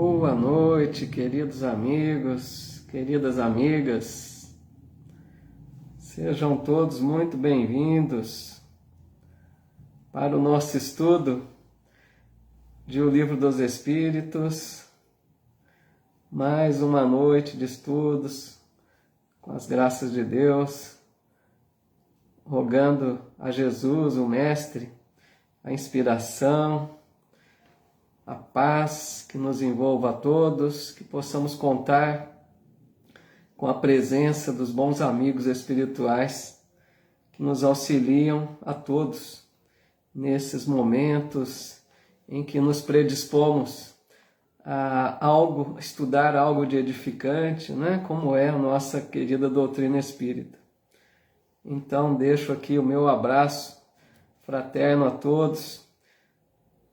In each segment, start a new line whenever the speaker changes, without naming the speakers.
Boa noite, queridos amigos, queridas amigas. Sejam todos muito bem-vindos para o nosso estudo de O Livro dos Espíritos. Mais uma noite de estudos, com as graças de Deus, rogando a Jesus, o Mestre, a inspiração, a paz que nos envolva a todos, que possamos contar com a presença dos bons amigos espirituais que nos auxiliam a todos nesses momentos em que nos predispomos a estudar algo de edificante, né? Como é a nossa querida doutrina espírita. Então deixo aqui o meu abraço fraterno a todos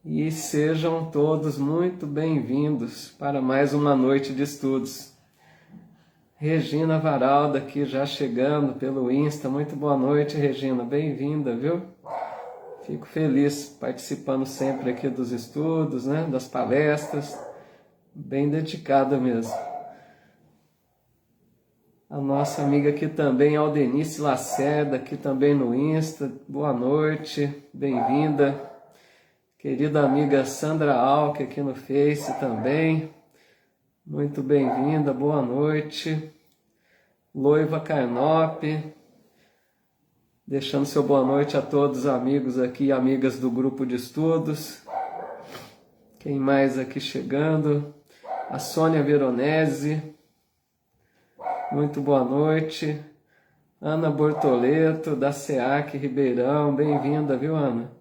e sejam todos muito bem-vindos para mais uma noite de estudos. Regina Varalda aqui já chegando pelo Insta. Muito boa noite, Regina. Bem-vinda, viu? Fico feliz participando sempre aqui dos estudos, né? Das palestras. Bem dedicada mesmo. A nossa amiga aqui também, Aldenice Lacerda, aqui também no Insta. Boa noite, bem-vinda. Querida amiga Sandra Alck aqui no Face também. Muito bem-vinda, boa noite. Loiva Carnop, deixando seu boa noite a todos os amigos aqui e amigas do grupo de estudos. Quem mais aqui chegando? A Sônia Veronese, muito boa noite. Ana Bortoleto, da SEAC Ribeirão, bem-vinda, viu, Ana?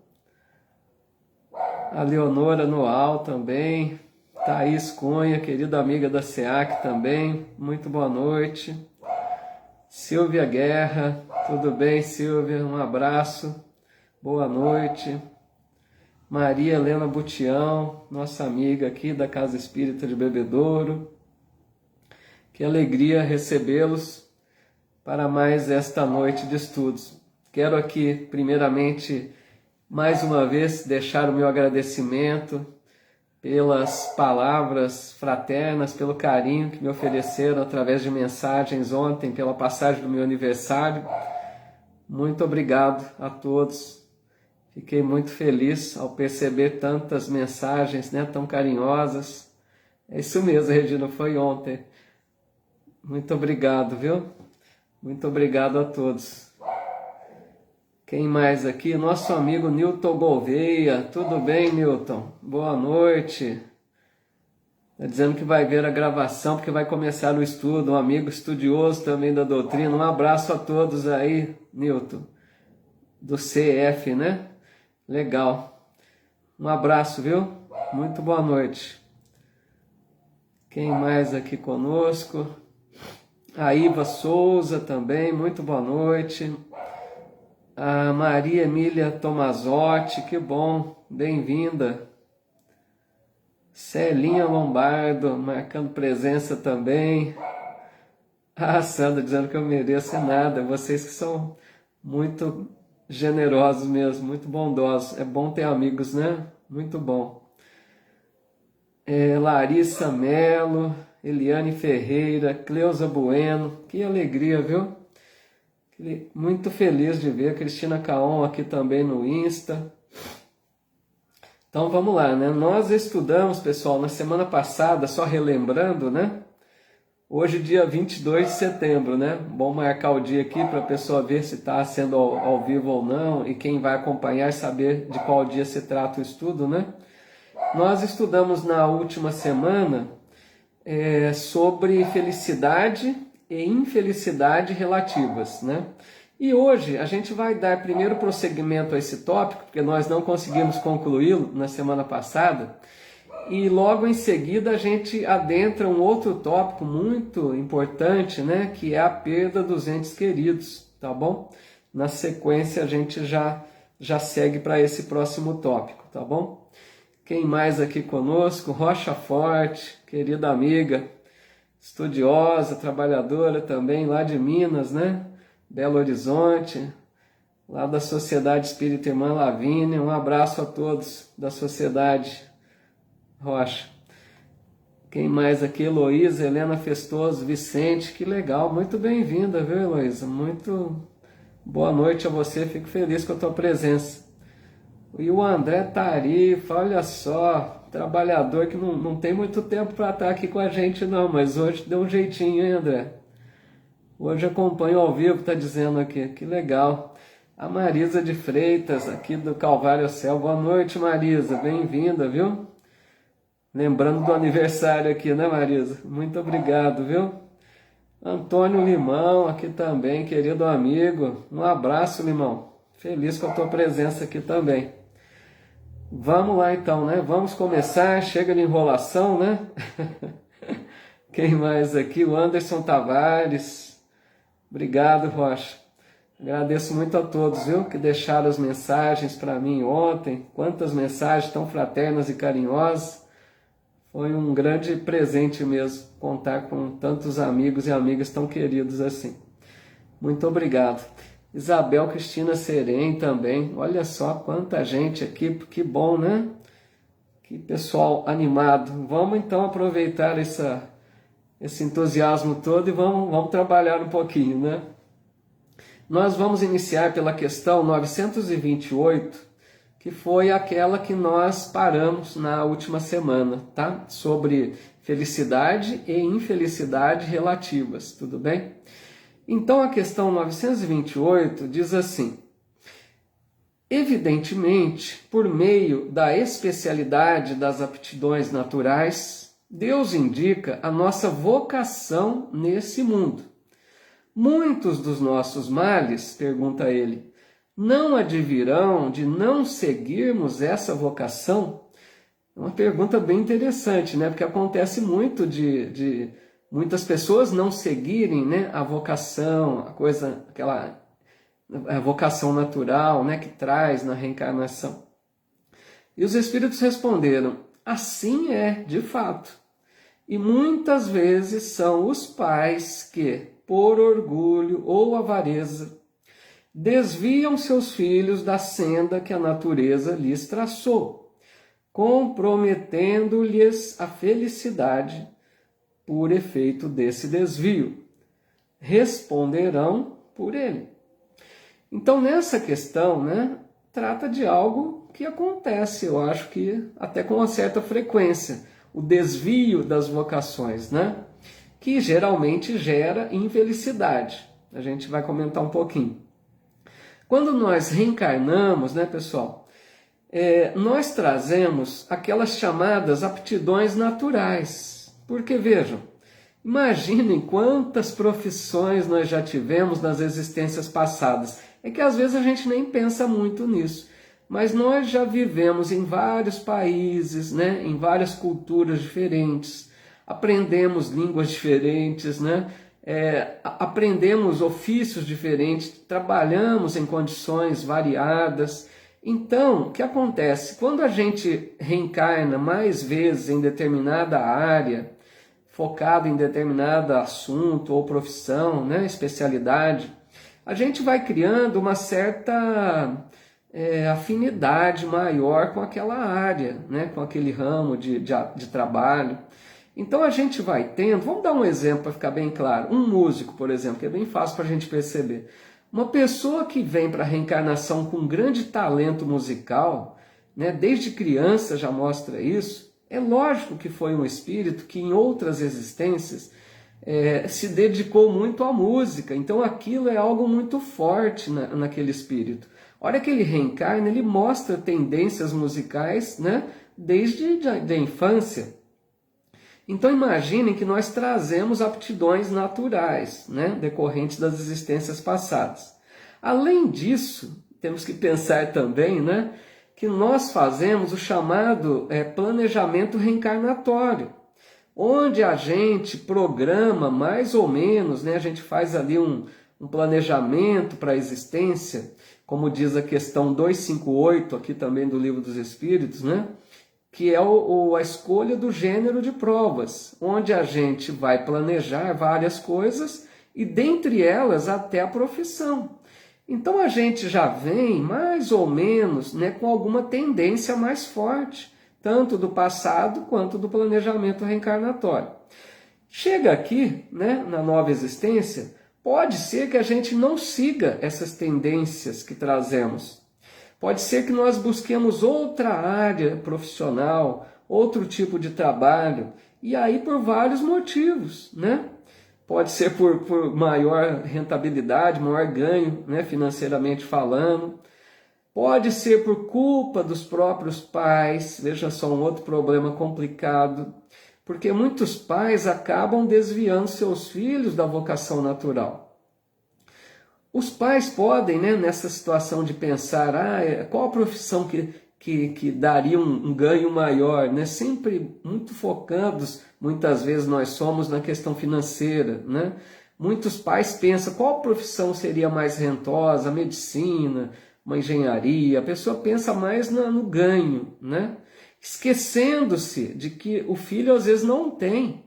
A Leonora Noal também. Thaís Cunha, querida amiga da SEAC também, muito boa noite. Silvia Guerra, tudo bem, Silvia? Um abraço, boa noite. Maria Helena Butião, nossa amiga aqui da Casa Espírita de Bebedouro. Que alegria recebê-los para mais esta noite de estudos. Quero aqui, primeiramente, mais uma vez, deixar o meu agradecimento pelas palavras fraternas, pelo carinho que me ofereceram através de mensagens ontem, pela passagem do meu aniversário. Muito obrigado a todos. Fiquei muito feliz ao perceber tantas mensagens, né, tão carinhosas. É isso mesmo, Regina, foi ontem. Muito obrigado, viu? Muito obrigado a todos. Quem mais aqui? Nosso amigo Newton Gouveia. Tudo bem, Newton? Boa noite. Está dizendo que vai ver a gravação porque vai começar o estudo. Um amigo estudioso também da doutrina. Um abraço a todos aí, Newton. Do CF, né? Legal. Um abraço, viu? Muito boa noite. Quem mais aqui conosco? A Iva Souza também. Muito boa noite. A Maria Emília Tomazotti, que bom, bem-vinda. Celinha Lombardo, marcando presença também. A Sandra dizendo que eu mereço nada. Vocês que são muito generosos mesmo, muito bondosos. É bom ter amigos, né? Muito bom. Larissa Mello, Eliane Ferreira, Cleusa Bueno, que alegria, viu? Muito feliz de ver a Cristina Caon aqui também no Insta. Então vamos lá, né? Nós estudamos, pessoal, na semana passada, só relembrando, né? Hoje, dia 22 de setembro, né? Bom marcar o dia aqui para a pessoa ver se está sendo ao vivo ou não e quem vai acompanhar saber de qual dia se trata o estudo, né? Nós estudamos na última semana sobre felicidade e infelicidade relativas, né? E hoje a gente vai dar primeiro prosseguimento a esse tópico, porque nós não conseguimos concluí-lo na semana passada, e logo em seguida a gente adentra um outro tópico muito importante, né? Que é a perda dos entes queridos, tá bom? Na sequência a gente já segue para esse próximo tópico, tá bom? Quem mais aqui conosco? Rocha Forte, querida amiga, estudiosa, trabalhadora também, lá de Minas, né? Belo Horizonte, lá da Sociedade Espírita Irmã Lavínia. Um abraço a todos da Sociedade, Rocha. Quem mais aqui? Heloísa, Helena Festoso, Vicente, que legal, muito bem-vinda, viu, Heloísa? Muito boa noite a você, fico feliz com a tua presença. E o André Tarifa, olha só, trabalhador que não tem muito tempo para estar aqui com a gente não, mas hoje deu um jeitinho, hein, André? Hoje acompanho ao vivo, tá dizendo aqui, que legal. A Marisa de Freitas, aqui do Calvário Céu, boa noite, Marisa, bem-vinda, viu? Lembrando do aniversário aqui, né, Marisa? Muito obrigado, viu? Antônio Limão, aqui também, querido amigo. Um abraço, Limão. Feliz com a tua presença aqui também. Vamos lá então, né? Vamos começar. Chega de enrolação, né? Quem mais aqui? O Anderson Tavares. Obrigado, Rocha. Agradeço muito a todos, viu? Que deixaram as mensagens para mim ontem. Quantas mensagens tão fraternas e carinhosas. Foi um grande presente mesmo contar com tantos amigos e amigas tão queridos assim. Muito obrigado. Isabel Cristina Serem também. Olha só quanta gente aqui, que bom, né? Que pessoal animado. Vamos então aproveitar esse entusiasmo todo e vamos trabalhar um pouquinho, né? Nós vamos iniciar pela questão 928, que foi aquela que nós paramos na última semana, tá? Sobre felicidade e infelicidade relativas, tudo bem? Então a questão 928 diz assim: evidentemente, por meio da especialidade das aptidões naturais, Deus indica a nossa vocação nesse mundo. Muitos dos nossos males, pergunta ele, não advirão de não seguirmos essa vocação? É uma pergunta bem interessante, né? Porque acontece muito de muitas pessoas não seguirem, né, a vocação, a vocação natural, né, que traz na reencarnação. E os espíritos responderam: assim é, de fato. E muitas vezes são os pais que, por orgulho ou avareza, desviam seus filhos da senda que a natureza lhes traçou, comprometendo-lhes a felicidade por efeito desse desvio. Responderão por ele. Então, nessa questão, né, trata de algo que acontece, eu acho que até com uma certa frequência, o desvio das vocações, né, que geralmente gera infelicidade. A gente vai comentar um pouquinho. Quando nós reencarnamos, né, pessoal, nós trazemos aquelas chamadas aptidões naturais. Porque, vejam, imaginem quantas profissões nós já tivemos nas existências passadas. É que às vezes a gente nem pensa muito nisso. Mas nós já vivemos em vários países, né, em várias culturas diferentes, aprendemos línguas diferentes, né? Aprendemos ofícios diferentes, trabalhamos em condições variadas. Então, o que acontece? Quando a gente reencarna mais vezes em determinada área, focado em determinado assunto ou profissão, né, especialidade, a gente vai criando uma certa afinidade maior com aquela área, né, com aquele ramo de trabalho. Então a gente vai tendo, vamos dar um exemplo para ficar bem claro, um músico, por exemplo, que é bem fácil para a gente perceber. Uma pessoa que vem para a reencarnação com grande talento musical, né, desde criança já mostra isso, é lógico que foi um espírito que em outras existências se dedicou muito à música, então aquilo é algo muito forte naquele espírito. A hora que ele reencarna, ele mostra tendências musicais, né, desde a infância. Então imaginem que nós trazemos aptidões naturais, né, decorrentes das existências passadas. Além disso, temos que pensar também, né, que nós fazemos o chamado planejamento reencarnatório, onde a gente programa mais ou menos, né, a gente faz ali um planejamento para a existência, como diz a questão 258 aqui também do Livro dos Espíritos, né, que é a escolha do gênero de provas, onde a gente vai planejar várias coisas e dentre elas até a profissão. Então a gente já vem mais ou menos, né, com alguma tendência mais forte tanto do passado quanto do planejamento reencarnatório. Chega aqui, né, na nova existência, pode ser que a gente não siga essas tendências que trazemos. Pode ser que nós busquemos outra área profissional, outro tipo de trabalho, e aí por vários motivos, né? Pode ser por maior rentabilidade, maior ganho, né, financeiramente falando. Pode ser por culpa dos próprios pais, veja só um outro problema complicado, porque muitos pais acabam desviando seus filhos da vocação natural. Os pais podem, né, nessa situação de pensar, qual a profissão que daria um ganho maior, né? Sempre muito focados, muitas vezes nós somos na questão financeira, né? Muitos pais pensam qual profissão seria mais rentosa, medicina, uma engenharia, a pessoa pensa mais no ganho, né? Esquecendo-se de que o filho às vezes não tem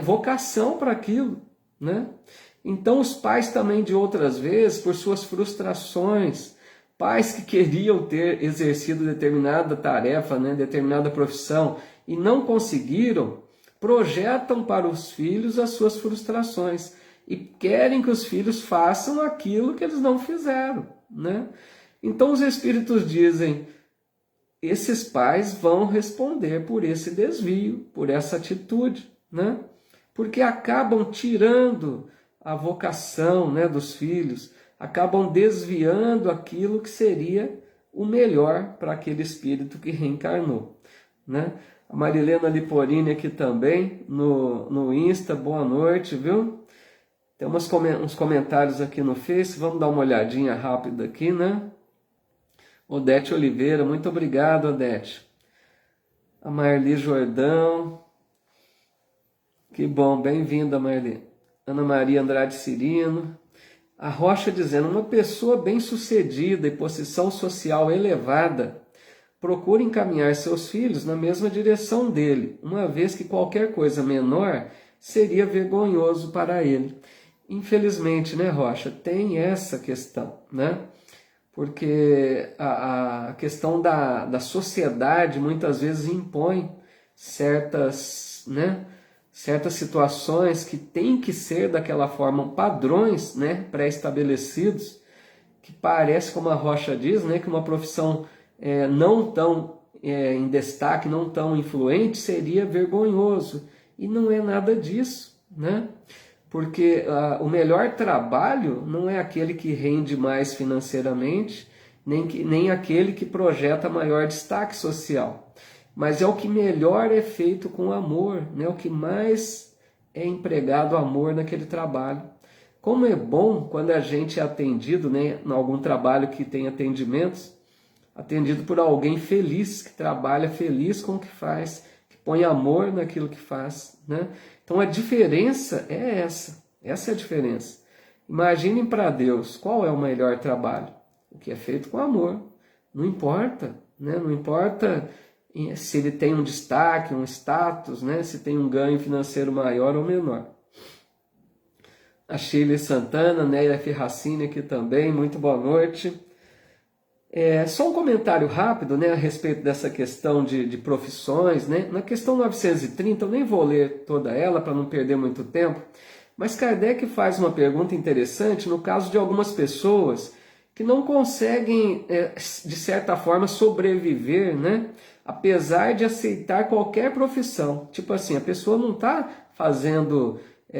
vocação para aquilo, né? Então os pais também de outras vezes, por suas frustrações, pais que queriam ter exercido determinada tarefa, né, determinada profissão e não conseguiram, projetam para os filhos as suas frustrações e querem que os filhos façam aquilo que eles não fizeram, né? Então os espíritos dizem, esses pais vão responder por esse desvio, por essa atitude, né? Porque acabam tirando a vocação, né, dos filhos, acabam desviando aquilo que seria o melhor para aquele espírito que reencarnou, né? A Marilena Liporini aqui também, no Insta, boa noite, viu? Tem uns comentários aqui no Face, vamos dar uma olhadinha rápida aqui, né? Odete Oliveira, muito obrigado, Odete. A Marli Jordão, que bom, bem-vinda, Marli. Ana Maria Andrade Cirino. A Rocha dizendo, uma pessoa bem-sucedida e posição social elevada procura encaminhar seus filhos na mesma direção dele, uma vez que qualquer coisa menor seria vergonhoso para ele. Infelizmente, né, Rocha, tem essa questão, né? Porque a questão da sociedade muitas vezes impõe certas, né, certas situações que têm que ser daquela forma, padrões, né, pré-estabelecidos, que parece, como a Rocha diz, né, que uma profissão não tão em destaque, não tão influente, seria vergonhoso. E não é nada disso, né? Porque o melhor trabalho não é aquele que rende mais financeiramente, nem aquele que projeta maior destaque social, mas é o que melhor é feito com amor, né? O que mais é empregado amor naquele trabalho. Como é bom quando a gente é atendido, né, em algum trabalho que tem atendimentos, atendido por alguém feliz, que trabalha feliz com o que faz, que põe amor naquilo que faz, né? Então a diferença é essa é a diferença. Imaginem para Deus qual é o melhor trabalho, o que é feito com amor. Não importa, né? Não importa se ele tem um destaque, um status, né? Se tem um ganho financeiro maior ou menor. A Shirley Santana, Neila Ferracini aqui também, muito boa noite. Só um comentário rápido, né, a respeito dessa questão de profissões, né? Na questão 930, eu nem vou ler toda ela para não perder muito tempo, mas Kardec faz uma pergunta interessante no caso de algumas pessoas que não conseguem, de certa forma, sobreviver, né? Apesar de aceitar qualquer profissão. Tipo assim, a pessoa não está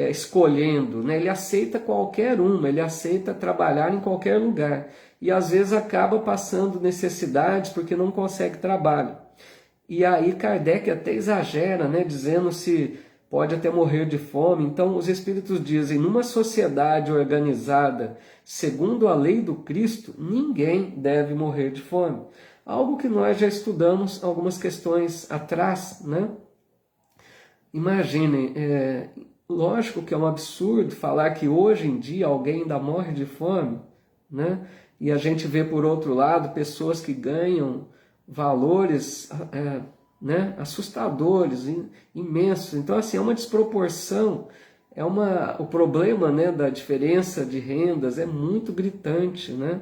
escolhendo, né? Ele aceita qualquer uma, ele aceita trabalhar em qualquer lugar. E às vezes acaba passando necessidades porque não consegue trabalho. E aí Kardec até exagera, né? Dizendo se pode até morrer de fome. Então os espíritos dizem, numa sociedade organizada segundo a lei do Cristo, ninguém deve morrer de fome. Algo que nós já estudamos algumas questões atrás, né? Imaginem, lógico que é um absurdo falar que hoje em dia alguém ainda morre de fome, né? E a gente vê, por outro lado, pessoas que ganham valores né, assustadores, imensos. Então, assim, é uma desproporção, o problema, né, da diferença de rendas é muito gritante, né?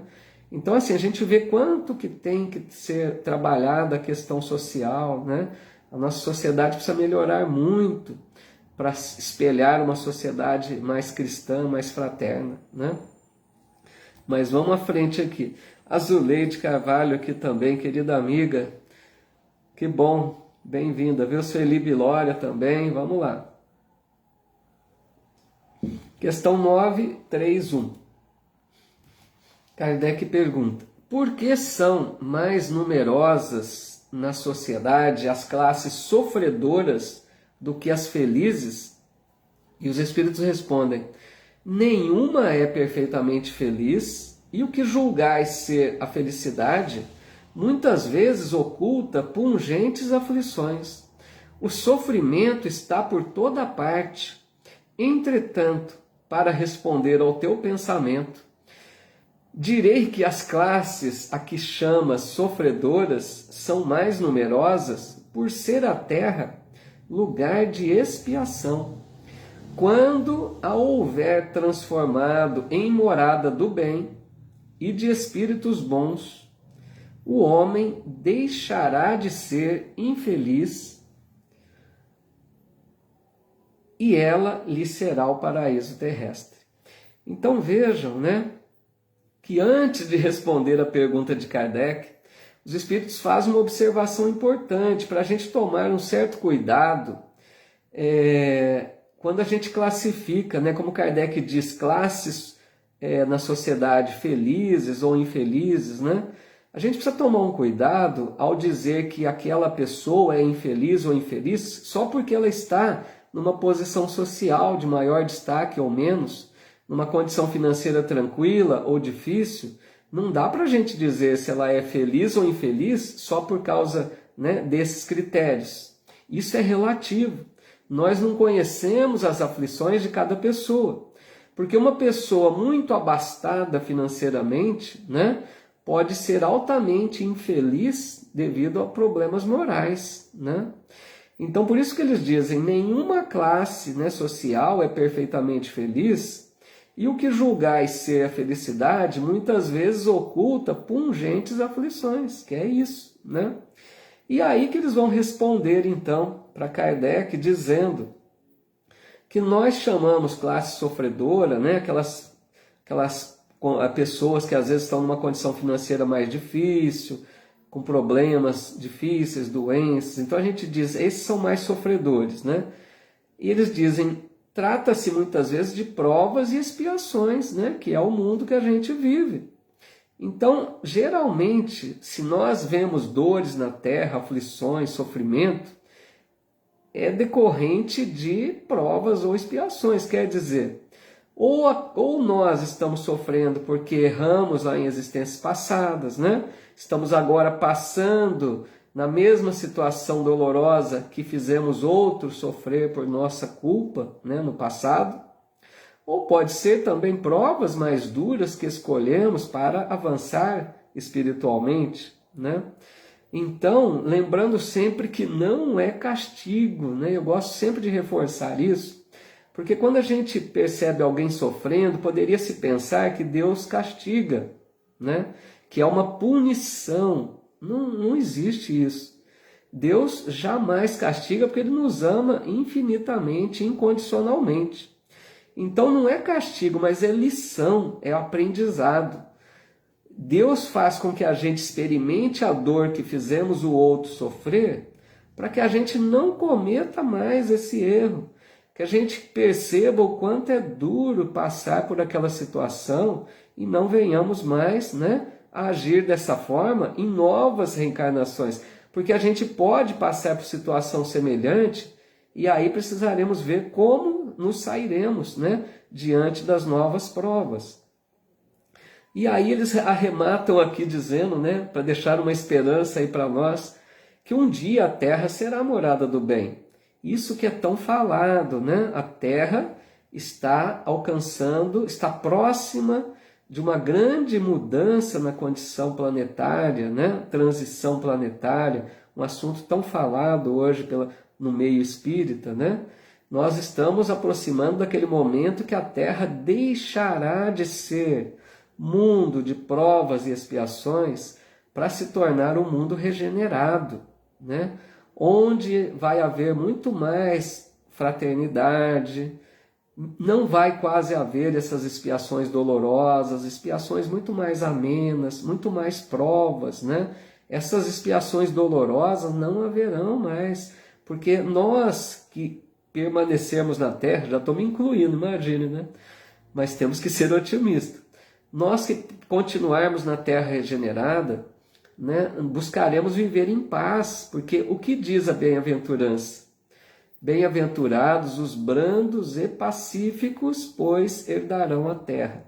Então, assim, a gente vê quanto que tem que ser trabalhada a questão social, né? A nossa sociedade precisa melhorar muito para espelhar uma sociedade mais cristã, mais fraterna, né? Mas vamos à frente aqui. A Zuleide Carvalho aqui também, querida amiga. Que bom, bem-vinda, viu? Sueli Bilória também, vamos lá. Questão 931. Kardec pergunta: por que são mais numerosas na sociedade as classes sofredoras do que as felizes? E os espíritos respondem: nenhuma é perfeitamente feliz, e o que julgais ser a felicidade, muitas vezes oculta pungentes aflições. O sofrimento está por toda parte. Entretanto, para responder ao teu pensamento, direi que as classes a que chamas sofredoras são mais numerosas por ser a terra lugar de expiação. Quando a houver transformado em morada do bem e de espíritos bons, o homem deixará de ser infeliz e ela lhe será o paraíso terrestre. Então vejam, né, que antes de responder a pergunta de Kardec, os espíritos fazem uma observação importante para a gente tomar um certo cuidado quando a gente classifica, né, como Kardec diz, classes na sociedade felizes ou infelizes, né? A gente precisa tomar um cuidado ao dizer que aquela pessoa é infeliz ou infeliz só porque ela está numa posição social de maior destaque ou menos, numa condição financeira tranquila ou difícil. Não dá para a gente dizer se ela é feliz ou infeliz só por causa, né, desses critérios. Isso é relativo. Nós não conhecemos as aflições de cada pessoa. Porque uma pessoa muito abastada financeiramente, né, pode ser altamente infeliz devido a problemas morais, né? Então, por isso que eles dizem, nenhuma classe, né, social é perfeitamente feliz, e o que julgais ser a felicidade, muitas vezes oculta pungentes aflições, que é isso, né? E aí que eles vão responder, então, para Kardec, dizendo que nós chamamos classe sofredora, né, aquelas pessoas que às vezes estão numa condição financeira mais difícil, com problemas difíceis, doenças. Então a gente diz, esses são mais sofredores, né? E eles dizem, trata-se muitas vezes de provas e expiações, né? Que é o mundo que a gente vive. Então, geralmente, se nós vemos dores na terra, aflições, sofrimento, é decorrente de provas ou expiações, quer dizer, ou nós estamos sofrendo porque erramos lá em existências passadas, né? Estamos agora passando na mesma situação dolorosa que fizemos outros sofrer por nossa culpa, né, no passado. Ou pode ser também provas mais duras que escolhemos para avançar espiritualmente, né? Então, lembrando sempre que não é castigo, né? Eu gosto sempre de reforçar isso, porque quando a gente percebe alguém sofrendo, poderia se pensar que Deus castiga, né? Que é uma punição. Não existe isso. Deus jamais castiga porque Ele nos ama infinitamente, incondicionalmente. Então não é castigo, mas é lição, é aprendizado. Deus faz com que a gente experimente a dor que fizemos o outro sofrer, para que a gente não cometa mais esse erro, que a gente perceba o quanto é duro passar por aquela situação e não venhamos mais, né, a agir dessa forma em novas reencarnações, porque a gente pode passar por situação semelhante e aí precisaremos ver como nos sairemos, né, diante das novas provas. E aí eles arrematam aqui dizendo, né, para deixar uma esperança aí para nós, que um dia a terra será a morada do bem. Isso que é tão falado, né? A terra está alcançando, está próxima de uma grande mudança na condição planetária, né? Transição planetária, um assunto tão falado hoje no meio espírita, né? Nós estamos aproximando daquele momento que a Terra deixará de ser mundo de provas e expiações para se tornar um mundo regenerado, né? Onde vai haver muito mais fraternidade, não vai quase haver essas expiações dolorosas, expiações muito mais amenas, muito mais provas, né? Essas expiações dolorosas não haverão mais, porque nós que permanecermos na Terra, já estou me incluindo, imagine, né? Mas temos que ser otimistas. Nós que continuarmos na Terra regenerada, né, buscaremos viver em paz, porque o que diz a bem-aventurança? Bem-aventurados os brandos e pacíficos, pois herdarão a terra.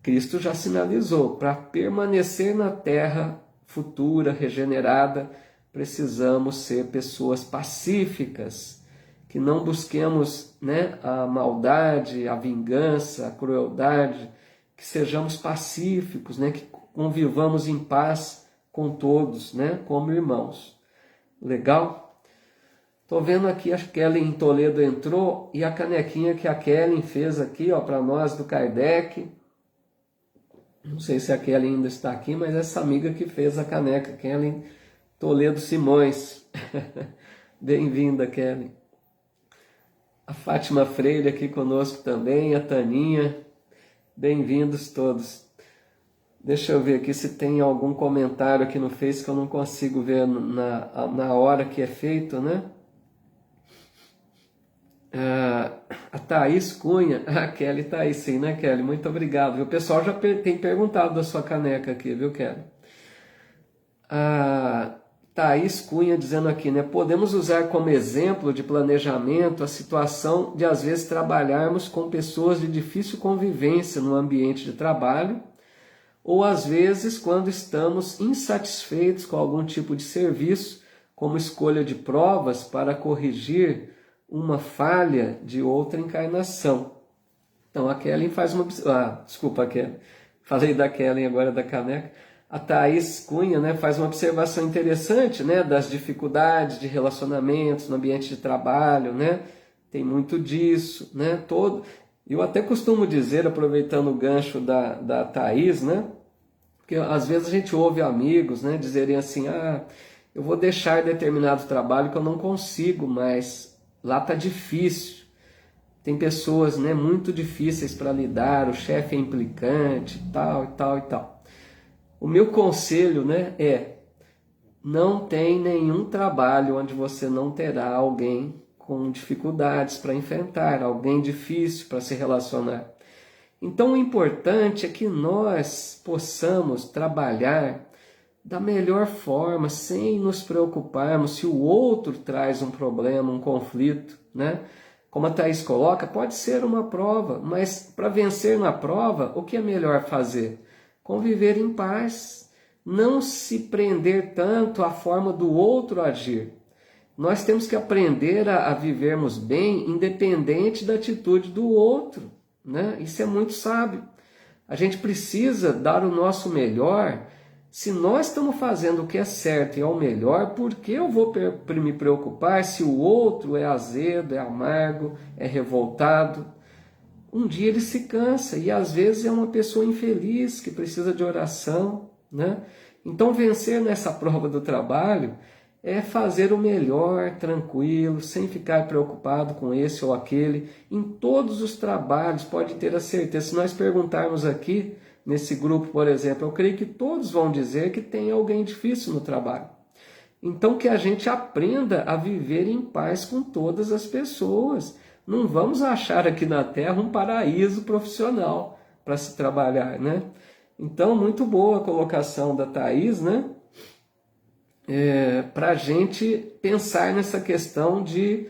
Cristo já sinalizou, para permanecer na terra futura, regenerada, precisamos ser pessoas pacíficas, que não busquemos, né, a maldade, a vingança, a crueldade, que sejamos pacíficos, né, que convivamos em paz com todos, né, como irmãos. Legal? Tô vendo aqui, a Kellen Toledo entrou e a canequinha que a Kellen fez aqui, ó, para nós do Kardec. Não sei se a Kellen ainda está aqui, mas essa amiga que fez a caneca, Kellen Toledo Simões. Bem-vinda, Kellen. A Fátima Freire aqui conosco também, a Taninha. Bem-vindos todos. Deixa eu ver aqui se tem algum comentário aqui no Face que eu não consigo ver na hora que é feito, né? A Thaís Cunha, a Kelly tá aí sim, né, Kelly? Muito obrigado. O pessoal já tem perguntado da sua caneca aqui, viu, Kelly? A Thaís Cunha dizendo aqui, né? Podemos usar como exemplo de planejamento a situação de às vezes trabalharmos com pessoas de difícil convivência no ambiente de trabalho, ou às vezes quando estamos insatisfeitos com algum tipo de serviço, como escolha de provas para corrigir uma falha de outra encarnação. Então a Kellen faz uma... desculpa, Kellen. Falei da Kellen agora da caneca. A Thaís Cunha, né, faz uma observação interessante, né, das dificuldades de relacionamentos no ambiente de trabalho, né? Tem muito disso, né? Eu até costumo dizer, aproveitando o gancho da Thaís, né? Porque às vezes a gente ouve amigos, né, dizerem assim, eu vou deixar determinado trabalho que eu não consigo mais. Lá tá difícil, tem pessoas, né, muito difíceis para lidar, o chefe é implicante, tal e tal e tal. O meu conselho, né, não tem nenhum trabalho onde você não terá alguém com dificuldades para enfrentar, alguém difícil para se relacionar. Então o importante é que nós possamos trabalhar da melhor forma, sem nos preocuparmos se o outro traz um problema, um conflito, né? Como a Thaís coloca, pode ser uma prova, mas para vencer na prova, o que é melhor fazer? Conviver em paz, não se prender tanto à forma do outro agir. Nós temos que aprender a vivermos bem, independente da atitude do outro, né? Isso é muito sábio. A gente precisa dar o nosso melhor. Se nós estamos fazendo o que é certo e é o melhor, por que eu vou me preocupar se o outro é azedo, é amargo, é revoltado? Um dia ele se cansa e às vezes é uma pessoa infeliz que precisa de oração, né? Então vencer nessa prova do trabalho é fazer o melhor, tranquilo, sem ficar preocupado com esse ou aquele. Em todos os trabalhos, pode ter a certeza. Se nós perguntarmos aqui, nesse grupo, por exemplo, eu creio que todos vão dizer que tem alguém difícil no trabalho. Então que a gente aprenda a viver em paz com todas as pessoas. Não vamos achar aqui na Terra um paraíso profissional para se trabalhar, né? Então, muito boa a colocação da Thaís, né? Para a gente pensar nessa questão de,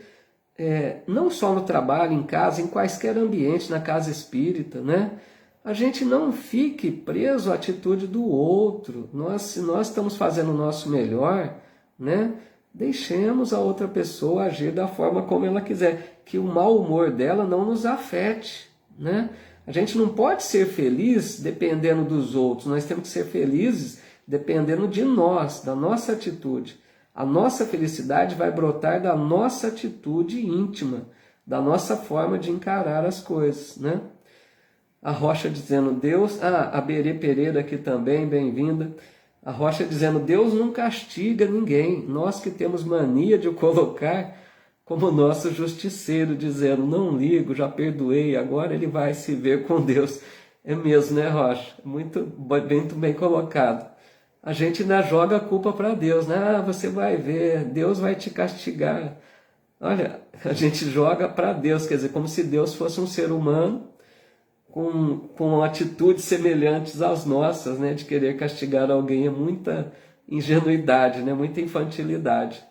não só no trabalho, em casa, em quaisquer ambientes, na casa espírita, né? A gente não fique preso à atitude do outro. Se nós estamos fazendo o nosso melhor, né? Deixemos a outra pessoa agir da forma como ela quiser. Que o mau humor dela não nos afete, né? A gente não pode ser feliz dependendo dos outros. Nós temos que ser felizes dependendo de nós, da nossa atitude. A nossa felicidade vai brotar da nossa atitude íntima, da nossa forma de encarar as coisas, né? A Rocha dizendo, Deus... a Berê Pereira aqui também, bem-vinda. A Rocha dizendo, Deus não castiga ninguém. Nós que temos mania de o colocar como nosso justiceiro, dizendo, não ligo, já perdoei, agora ele vai se ver com Deus. É mesmo, né, Rocha? Muito bem colocado. A gente ainda joga a culpa para Deus, né? Ah, você vai ver, Deus vai te castigar. Olha, a gente joga para Deus, quer dizer, como se Deus fosse um ser humano com atitudes semelhantes às nossas, né? De querer castigar alguém. É muita ingenuidade, né? Muita infantilidade.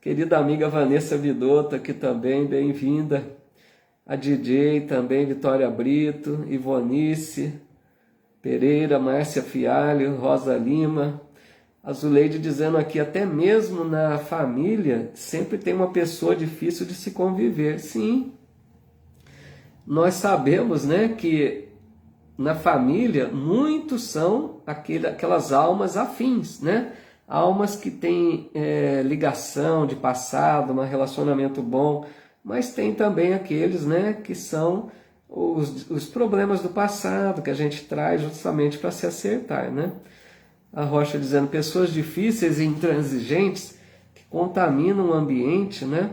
Querida amiga Vanessa Vidotto aqui também, bem-vinda. A DJ também, Vitória Brito, Ivonice Pereira, Márcia Fialho, Rosa Lima. A Zuleide dizendo aqui, até mesmo na família, sempre tem uma pessoa difícil de se conviver. Sim, nós sabemos, né, que na família muitos são aquelas almas afins, né? Almas que têm ligação de passado, um relacionamento bom, mas tem também aqueles, né, que são os problemas do passado que a gente traz justamente para se acertar, né? A Rocha dizendo, pessoas difíceis e intransigentes que contaminam o ambiente, né,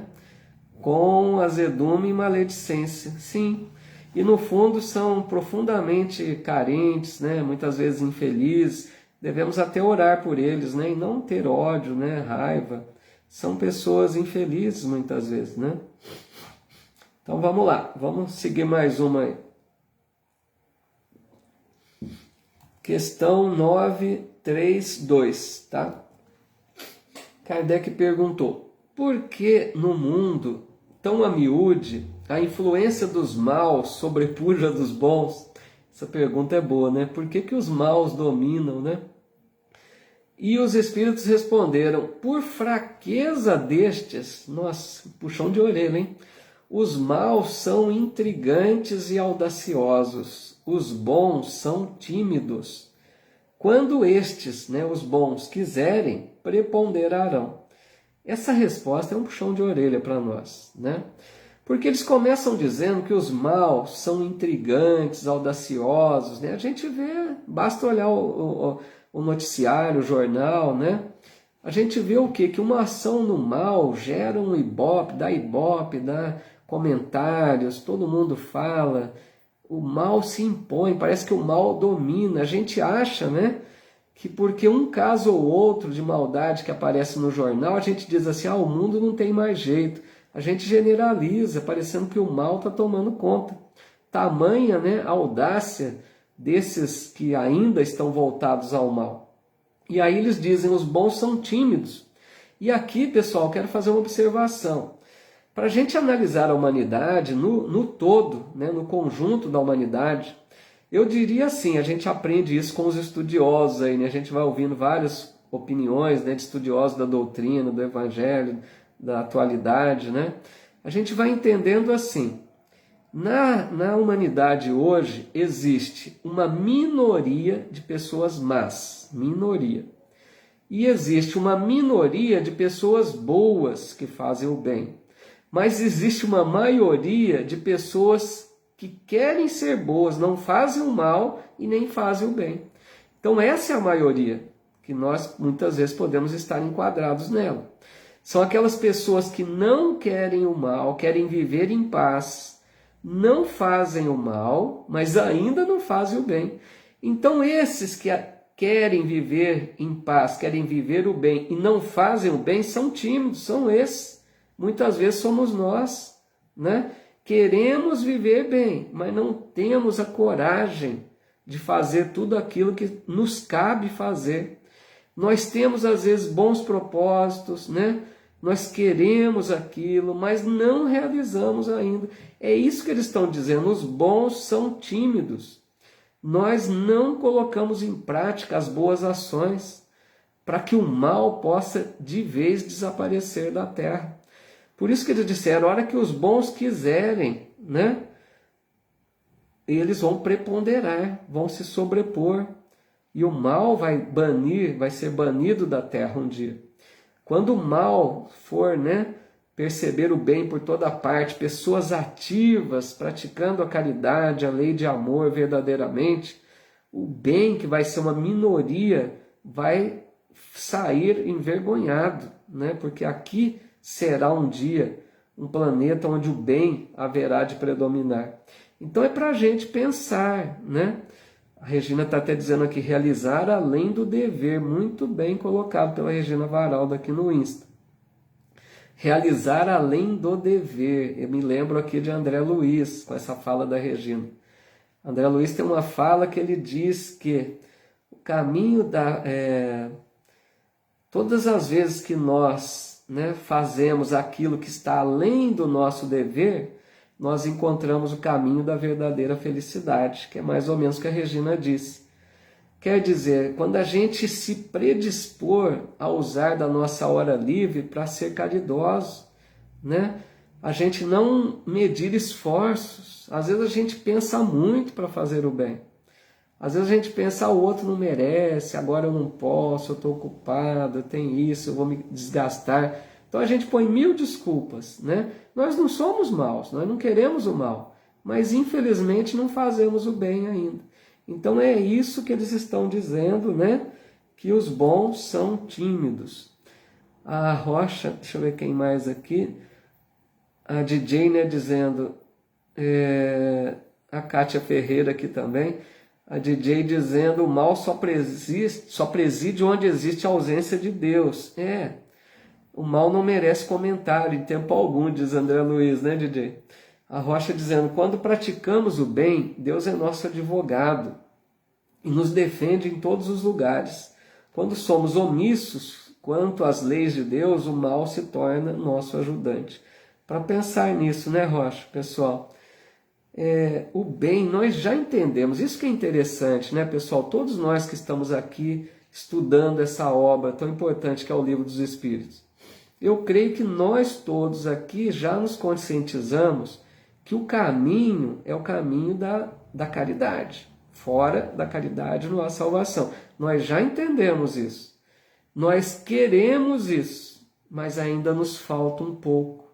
com azedume e maledicência. Sim, e no fundo são profundamente carentes, né, muitas vezes infelizes. Devemos até orar por eles, né, e não ter ódio, né, raiva. São pessoas infelizes muitas vezes, né? Então vamos lá, vamos seguir mais uma aí. Questão 932, tá? Kardec perguntou, por que no mundo tão a miúde a influência dos maus sobrepuja dos bons? Essa pergunta é boa, né? Por que os maus dominam, né? E os espíritos responderam, por fraqueza destes, nossa, puxão de orelha, hein? Os maus são intrigantes e audaciosos, os bons são tímidos. Quando estes, né, os bons, quiserem, preponderarão. Essa resposta é um puxão de orelha para nós, né? Porque eles começam dizendo que os maus são intrigantes, audaciosos, né? A gente vê, basta olhar o noticiário, o jornal, né? A gente vê o quê? Que uma ação no mal gera um ibope, dá comentários, todo mundo fala, o mal se impõe, parece que o mal domina. A gente acha, né, que porque um caso ou outro de maldade que aparece no jornal, a gente diz assim, o mundo não tem mais jeito. A gente generaliza, parecendo que o mal está tomando conta. Tamanha, né, a audácia desses que ainda estão voltados ao mal. E aí eles dizem, os bons são tímidos. E aqui, pessoal, quero fazer uma observação. Para a gente analisar a humanidade no todo, né, no conjunto da humanidade, eu diria assim, a gente aprende isso com os estudiosos aí, né? A gente vai ouvindo várias opiniões, né, de estudiosos da doutrina, do evangelho, da atualidade, né? A gente vai entendendo assim, na humanidade hoje existe uma minoria de pessoas más, minoria. E existe uma minoria de pessoas boas que fazem o bem. Mas existe uma maioria de pessoas que querem ser boas, não fazem o mal e nem fazem o bem. Então essa é a maioria, que nós muitas vezes podemos estar enquadrados nela. São aquelas pessoas que não querem o mal, querem viver em paz, não fazem o mal, mas ainda não fazem o bem. Então esses que querem viver em paz, querem viver o bem e não fazem o bem, são tímidos, são esses. Muitas vezes somos nós, né? Queremos viver bem, mas não temos a coragem de fazer tudo aquilo que nos cabe fazer. Nós temos às vezes bons propósitos, né? Nós queremos aquilo, mas não realizamos ainda. É isso que eles estão dizendo, os bons são tímidos. Nós não colocamos em prática as boas ações para que o mal possa de vez desaparecer da terra. Por isso que eles disseram, a hora que os bons quiserem, né, eles vão preponderar, vão se sobrepor. E o mal vai ser banido da terra um dia. Quando o mal for, né, perceber o bem por toda parte, pessoas ativas, praticando a caridade, a lei de amor verdadeiramente, o bem, que vai ser uma minoria, vai sair envergonhado, né? Porque aqui será um dia, um planeta onde o bem haverá de predominar. Então é para a gente pensar, né? A Regina está até dizendo aqui, realizar além do dever, muito bem colocado pela Regina Varaldo aqui no Insta. Realizar além do dever, eu me lembro aqui de André Luiz, com essa fala da Regina. André Luiz tem uma fala que ele diz que o caminho todas as vezes que nós, né, fazemos aquilo que está além do nosso dever, nós encontramos o caminho da verdadeira felicidade, que é mais ou menos o que a Regina disse. Quer dizer, quando a gente se predispor a usar da nossa hora livre para ser caridoso, né? A gente não medir esforços. Às vezes a gente pensa muito para fazer o bem. Às vezes a gente pensa, o outro não merece, agora eu não posso, eu estou ocupado, eu tenho isso, eu vou me desgastar. Então a gente põe mil desculpas, né? Nós não somos maus, nós não queremos o mal, mas infelizmente não fazemos o bem ainda. Então é isso que eles estão dizendo, né? Que os bons são tímidos. A Rocha, deixa eu ver quem mais aqui. A DJ, né, dizendo, a Kátia Ferreira aqui também, a DJ dizendo, o mal só preside onde existe a ausência de Deus. O mal não merece comentário em tempo algum, diz André Luiz, né, DJ? A Rocha dizendo, quando praticamos o bem, Deus é nosso advogado e nos defende em todos os lugares. Quando somos omissos quanto às leis de Deus, o mal se torna nosso ajudante. Para pensar nisso, né, Rocha, pessoal? O bem nós já entendemos, isso que é interessante, né, pessoal? Todos nós que estamos aqui estudando essa obra tão importante que é o Livro dos Espíritos. Eu creio que nós todos aqui já nos conscientizamos que o caminho é o caminho da caridade. Fora da caridade não há salvação. Nós já entendemos isso. Nós queremos isso, mas ainda nos falta um pouco.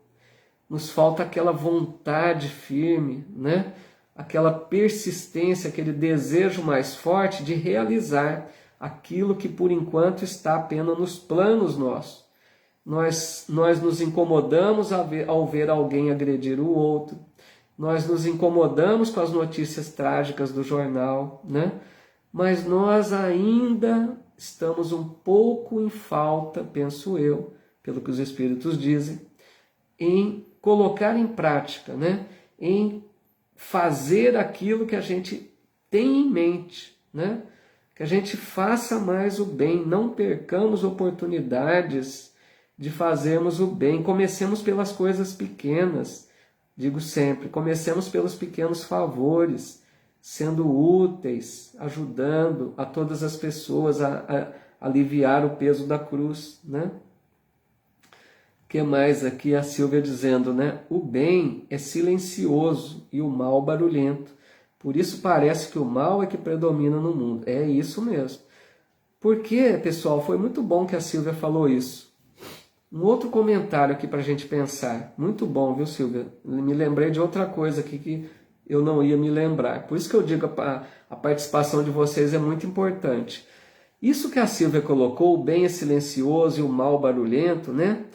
Nos falta aquela vontade firme, né? Aquela persistência, aquele desejo mais forte de realizar aquilo que por enquanto está apenas nos planos nossos. Nós nos incomodamos ao ver alguém agredir o outro. Nós nos incomodamos com as notícias trágicas do jornal, né? Mas nós ainda estamos um pouco em falta, penso eu, pelo que os Espíritos dizem, em colocar em prática, né? Em fazer aquilo que a gente tem em mente, né? Que a gente faça mais o bem, não percamos oportunidades de fazermos o bem. Comecemos pelas coisas pequenas, digo sempre, comecemos pelos pequenos favores, sendo úteis, ajudando a todas as pessoas a aliviar o peso da cruz, né? O que mais aqui? A Silvia dizendo, né? O bem é silencioso e o mal barulhento. Por isso parece que o mal é que predomina no mundo. É isso mesmo. Porque, pessoal, foi muito bom que a Silvia falou isso. Um outro comentário aqui para a gente pensar. Muito bom, viu, Silvia? Me lembrei de outra coisa aqui que eu não ia me lembrar. Por isso que eu digo que a participação de vocês é muito importante. Isso que a Silvia colocou, o bem é silencioso e o mal barulhento, né?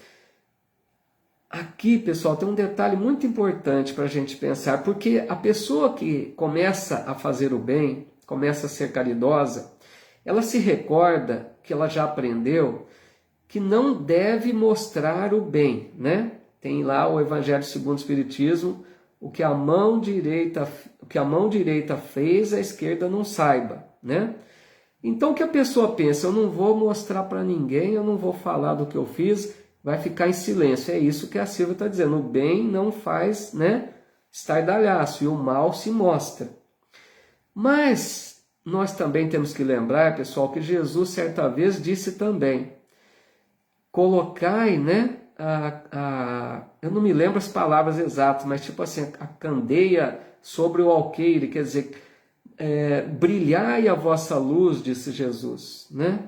Aqui, pessoal, tem um detalhe muito importante para a gente pensar, porque a pessoa que começa a fazer o bem, começa a ser caridosa, ela se recorda que ela já aprendeu que não deve mostrar o bem, né? Tem lá o Evangelho segundo o Espiritismo, o que a mão direita fez, a esquerda não saiba, né? Então o que a pessoa pensa, eu não vou mostrar para ninguém, eu não vou falar do que eu fiz, vai ficar em silêncio. É isso que a Silvia está dizendo, o bem não faz, né, estardalhaço, e o mal se mostra. Mas nós também temos que lembrar, pessoal, que Jesus certa vez disse também, colocai, né, eu não me lembro as palavras exatas, mas tipo assim, a candeia sobre o alqueire, quer dizer, brilhai a vossa luz, disse Jesus, né?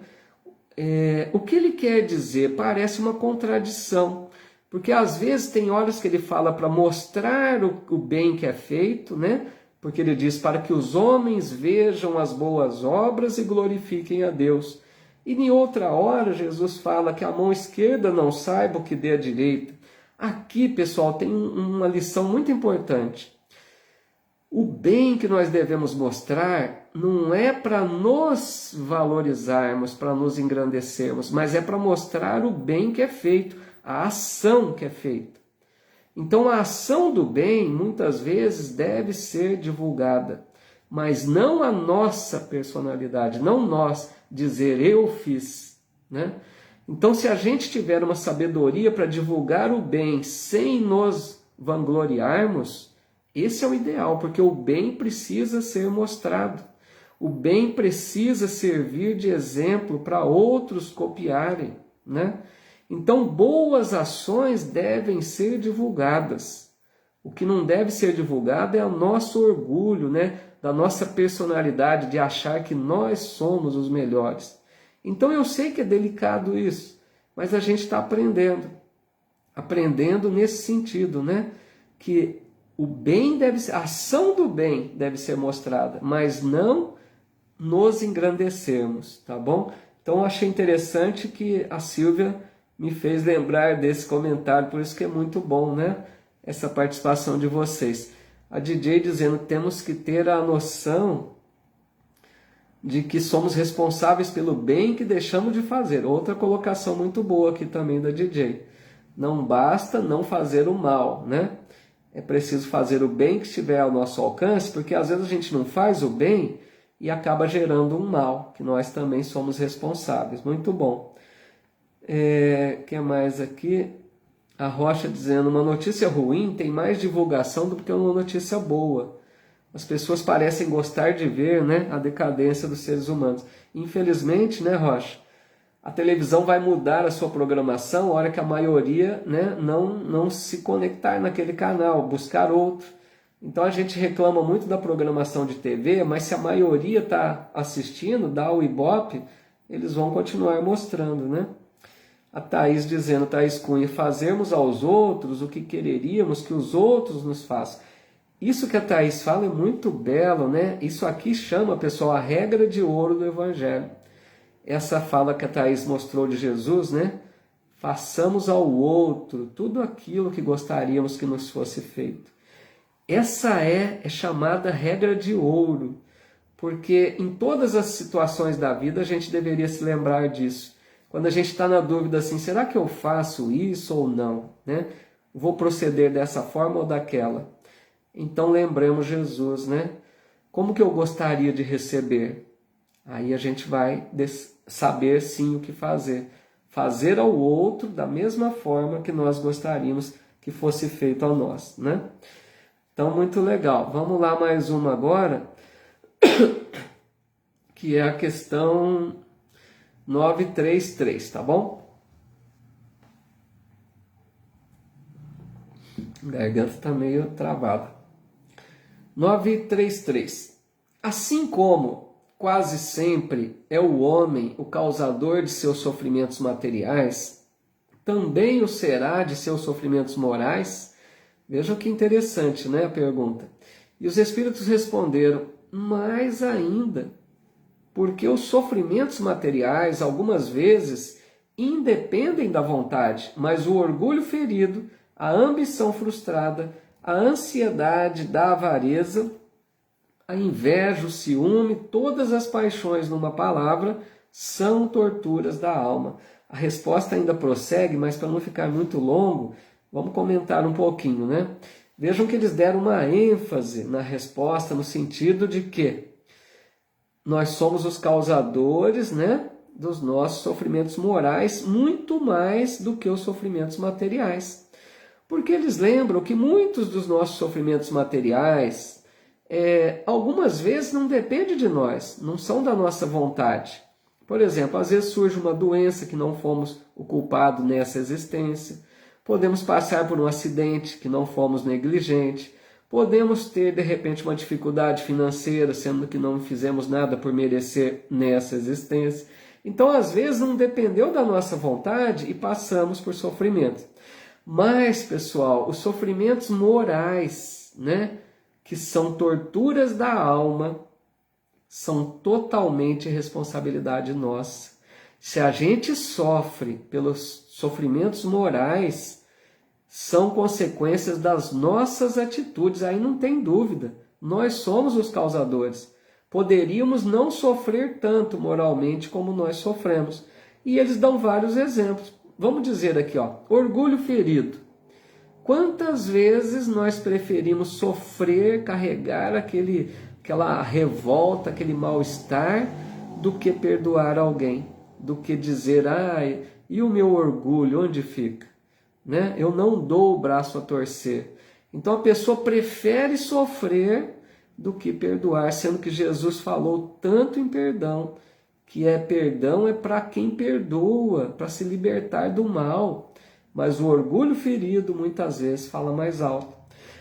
O que ele quer dizer? Parece uma contradição, Porque às vezes tem horas que ele fala para mostrar o bem que é feito, né? Porque ele diz para que os homens vejam as boas obras e glorifiquem a Deus. E em outra hora Jesus fala que a mão esquerda não saiba o que dê a direita. Aqui, pessoal, tem uma lição muito importante. O bem que nós devemos mostrar não é para nos valorizarmos, para nos engrandecermos, mas é para mostrar o bem que é feito, a ação que é feita. Então a ação do bem muitas vezes deve ser divulgada, mas não a nossa personalidade, não nós dizer eu fiz, né? Então se a gente tiver uma sabedoria para divulgar o bem sem nos vangloriarmos, esse é o ideal, porque o bem precisa ser mostrado. O bem precisa servir de exemplo para outros copiarem, né? Então, boas ações devem ser divulgadas. O que não deve ser divulgado é o nosso orgulho, né? Da nossa personalidade, de achar que nós somos os melhores. Então, eu sei que é delicado isso, mas a gente está aprendendo. Aprendendo nesse sentido, né? Que o bem deve ser, a ação do bem deve ser mostrada, mas não nos engrandecermos, tá bom? Então, eu achei interessante que a Silvia me fez lembrar desse comentário, por isso que é muito bom, né? Essa participação de vocês. A DJ dizendo que temos que ter a noção de que somos responsáveis pelo bem que deixamos de fazer. Outra colocação muito boa aqui também da DJ. Não basta não fazer o mal, né? É preciso fazer o bem que estiver ao nosso alcance, porque às vezes a gente não faz o bem e acaba gerando um mal, que nós também somos responsáveis. Muito bom. Que mais aqui? A Rocha dizendo, uma notícia ruim tem mais divulgação do que uma notícia boa. As pessoas parecem gostar de ver, né, a decadência dos seres humanos. Infelizmente, né, Rocha, a televisão vai mudar a sua programação na hora que a maioria, né, não se conectar naquele canal, buscar outro. Então a gente reclama muito da programação de TV, mas se a maioria está assistindo, dá o Ibope, eles vão continuar mostrando, né? A Thaís dizendo, Thaís Cunha, fazermos aos outros o que quereríamos que os outros nos façam. Isso que a Thaís fala é muito belo, né? Isso aqui chama, pessoal, a regra de ouro do Evangelho. Essa fala que a Thaís mostrou de Jesus, né? Façamos ao outro tudo aquilo que gostaríamos que nos fosse feito. Essa é chamada regra de ouro, porque em todas as situações da vida a gente deveria se lembrar disso. Quando a gente está na dúvida assim, será que eu faço isso ou não? Né? Vou proceder dessa forma ou daquela? Então lembremos Jesus, né? Como que eu gostaria de receber? Aí a gente vai saber sim o que fazer. Fazer ao outro da mesma forma que nós gostaríamos que fosse feito a nós, né? Então, muito legal. Vamos lá mais uma agora, que é a questão 933, tá bom? A garganta está meio travada. 933. Assim como quase sempre é o homem o causador de seus sofrimentos materiais, também o será de seus sofrimentos morais? Vejam que interessante, né, a pergunta. E os espíritos responderam, mais ainda, porque os sofrimentos materiais, algumas vezes, independem da vontade, mas o orgulho ferido, a ambição frustrada, a ansiedade da avareza, a inveja, o ciúme, todas as paixões numa palavra, são torturas da alma. A resposta ainda prossegue, mas para não ficar muito longo, vamos comentar um pouquinho, né? Vejam que eles deram uma ênfase na resposta, no sentido de que nós somos os causadores, né, dos nossos sofrimentos morais, muito mais do que os sofrimentos materiais. Porque eles lembram que muitos dos nossos sofrimentos materiais, algumas vezes não dependem de nós, não são da nossa vontade. Por exemplo, às vezes surge uma doença que não fomos o culpado nessa existência. Podemos passar por um acidente que não fomos negligentes. Podemos ter, de repente, uma dificuldade financeira, sendo que não fizemos nada por merecer nessa existência. Então, às vezes, não dependeu da nossa vontade e passamos por sofrimento. Mas, pessoal, os sofrimentos morais, né, que são torturas da alma, são totalmente responsabilidade nossa. Se a gente sofre pelos sofrimentos morais, são consequências das nossas atitudes, aí não tem dúvida. Nós somos os causadores. Poderíamos não sofrer tanto moralmente como nós sofremos. E eles dão vários exemplos. Vamos dizer aqui, ó, orgulho ferido. Quantas vezes nós preferimos sofrer, carregar aquela revolta, aquele mal-estar, do que perdoar alguém, do que dizer, e o meu orgulho, onde fica? Né? Eu não dou o braço a torcer. Então a pessoa prefere sofrer do que perdoar, sendo que Jesus falou tanto em perdão, que perdão é para quem perdoa, para se libertar do mal. Mas o orgulho ferido muitas vezes fala mais alto.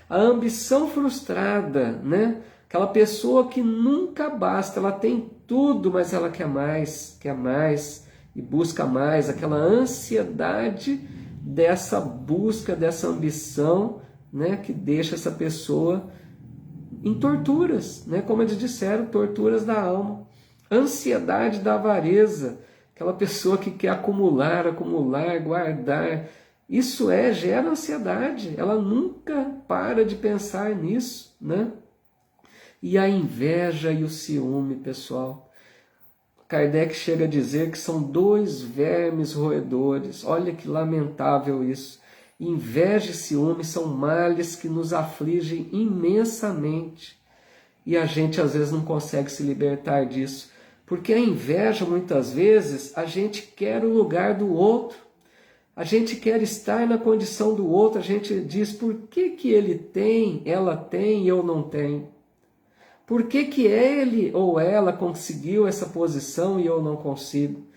A ambição frustrada, né? Aquela pessoa que nunca basta, ela tem tudo, mas ela quer mais e busca mais. Aquela ansiedade dessa busca, dessa ambição, né? Que deixa essa pessoa em torturas, né? Como eles disseram, torturas da alma. Ansiedade da avareza, aquela pessoa que quer acumular, guardar. Isso gera ansiedade, ela nunca para de pensar nisso, né? E a inveja e o ciúme, pessoal. Kardec chega a dizer que são 2 vermes roedores. Olha que lamentável isso. Inveja e ciúme são males que nos afligem imensamente. E a gente às vezes não consegue se libertar disso. Porque a inveja, muitas vezes, a gente quer o lugar do outro. A gente quer estar na condição do outro. A gente diz, por que ele tem, ela tem e eu não tenho? Por que ele ou ela conseguiu essa posição e eu não consigo?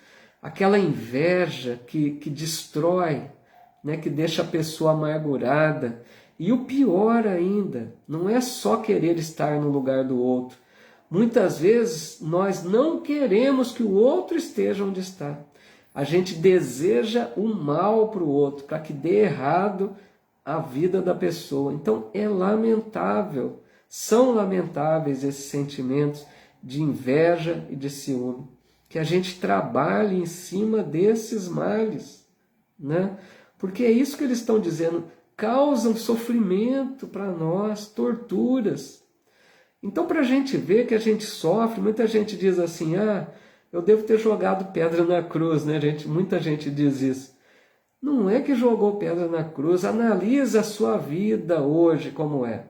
Aquela inveja que destrói, né, que deixa a pessoa amargurada. E o pior ainda, não é só querer estar no lugar do outro. Muitas vezes nós não queremos que o outro esteja onde está. A gente deseja o mal para o outro, para que dê errado a vida da pessoa. Então é lamentável, são lamentáveis esses sentimentos de inveja e de ciúme. Que a gente trabalhe em cima desses males, né? Porque é isso que eles estão dizendo, causam sofrimento para nós, torturas. Então, para a gente ver que a gente sofre, muita gente diz assim, eu devo ter jogado pedra na cruz, né, gente? Muita gente diz isso. Não é que jogou pedra na cruz, analisa a sua vida hoje como é.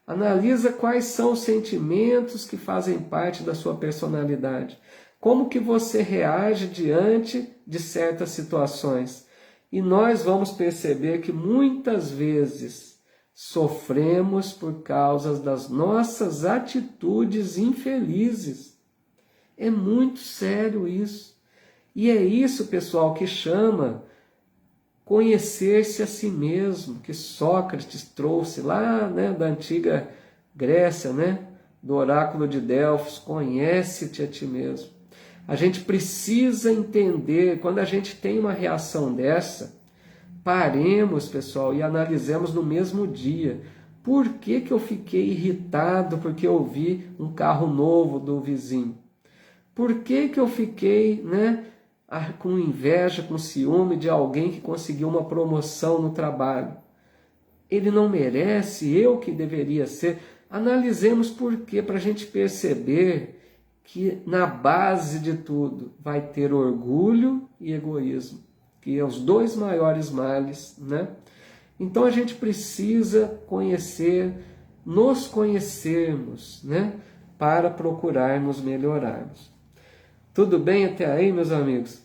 Analisa quais são os sentimentos que fazem parte da sua personalidade. Como que você reage diante de certas situações. E nós vamos perceber que muitas vezes sofremos por causa das nossas atitudes infelizes. É muito sério isso. E é isso, pessoal, que chama conhecer-se a si mesmo, que Sócrates trouxe lá, né, da antiga Grécia, né, do oráculo de Delfos, conhece-te a ti mesmo. A gente precisa entender, quando a gente tem uma reação dessa, paremos, pessoal, e analisemos no mesmo dia. Por que eu fiquei irritado porque eu vi um carro novo do vizinho? Por que eu fiquei, né, com inveja, com ciúme de alguém que conseguiu uma promoção no trabalho? Ele não merece, eu que deveria ser. Analisemos por quê, para a gente perceber que na base de tudo vai ter orgulho e egoísmo, que é os 2 maiores males, né? Então a gente precisa nos conhecermos, né, para procurarmos melhorarmos. Tudo bem até aí, meus amigos?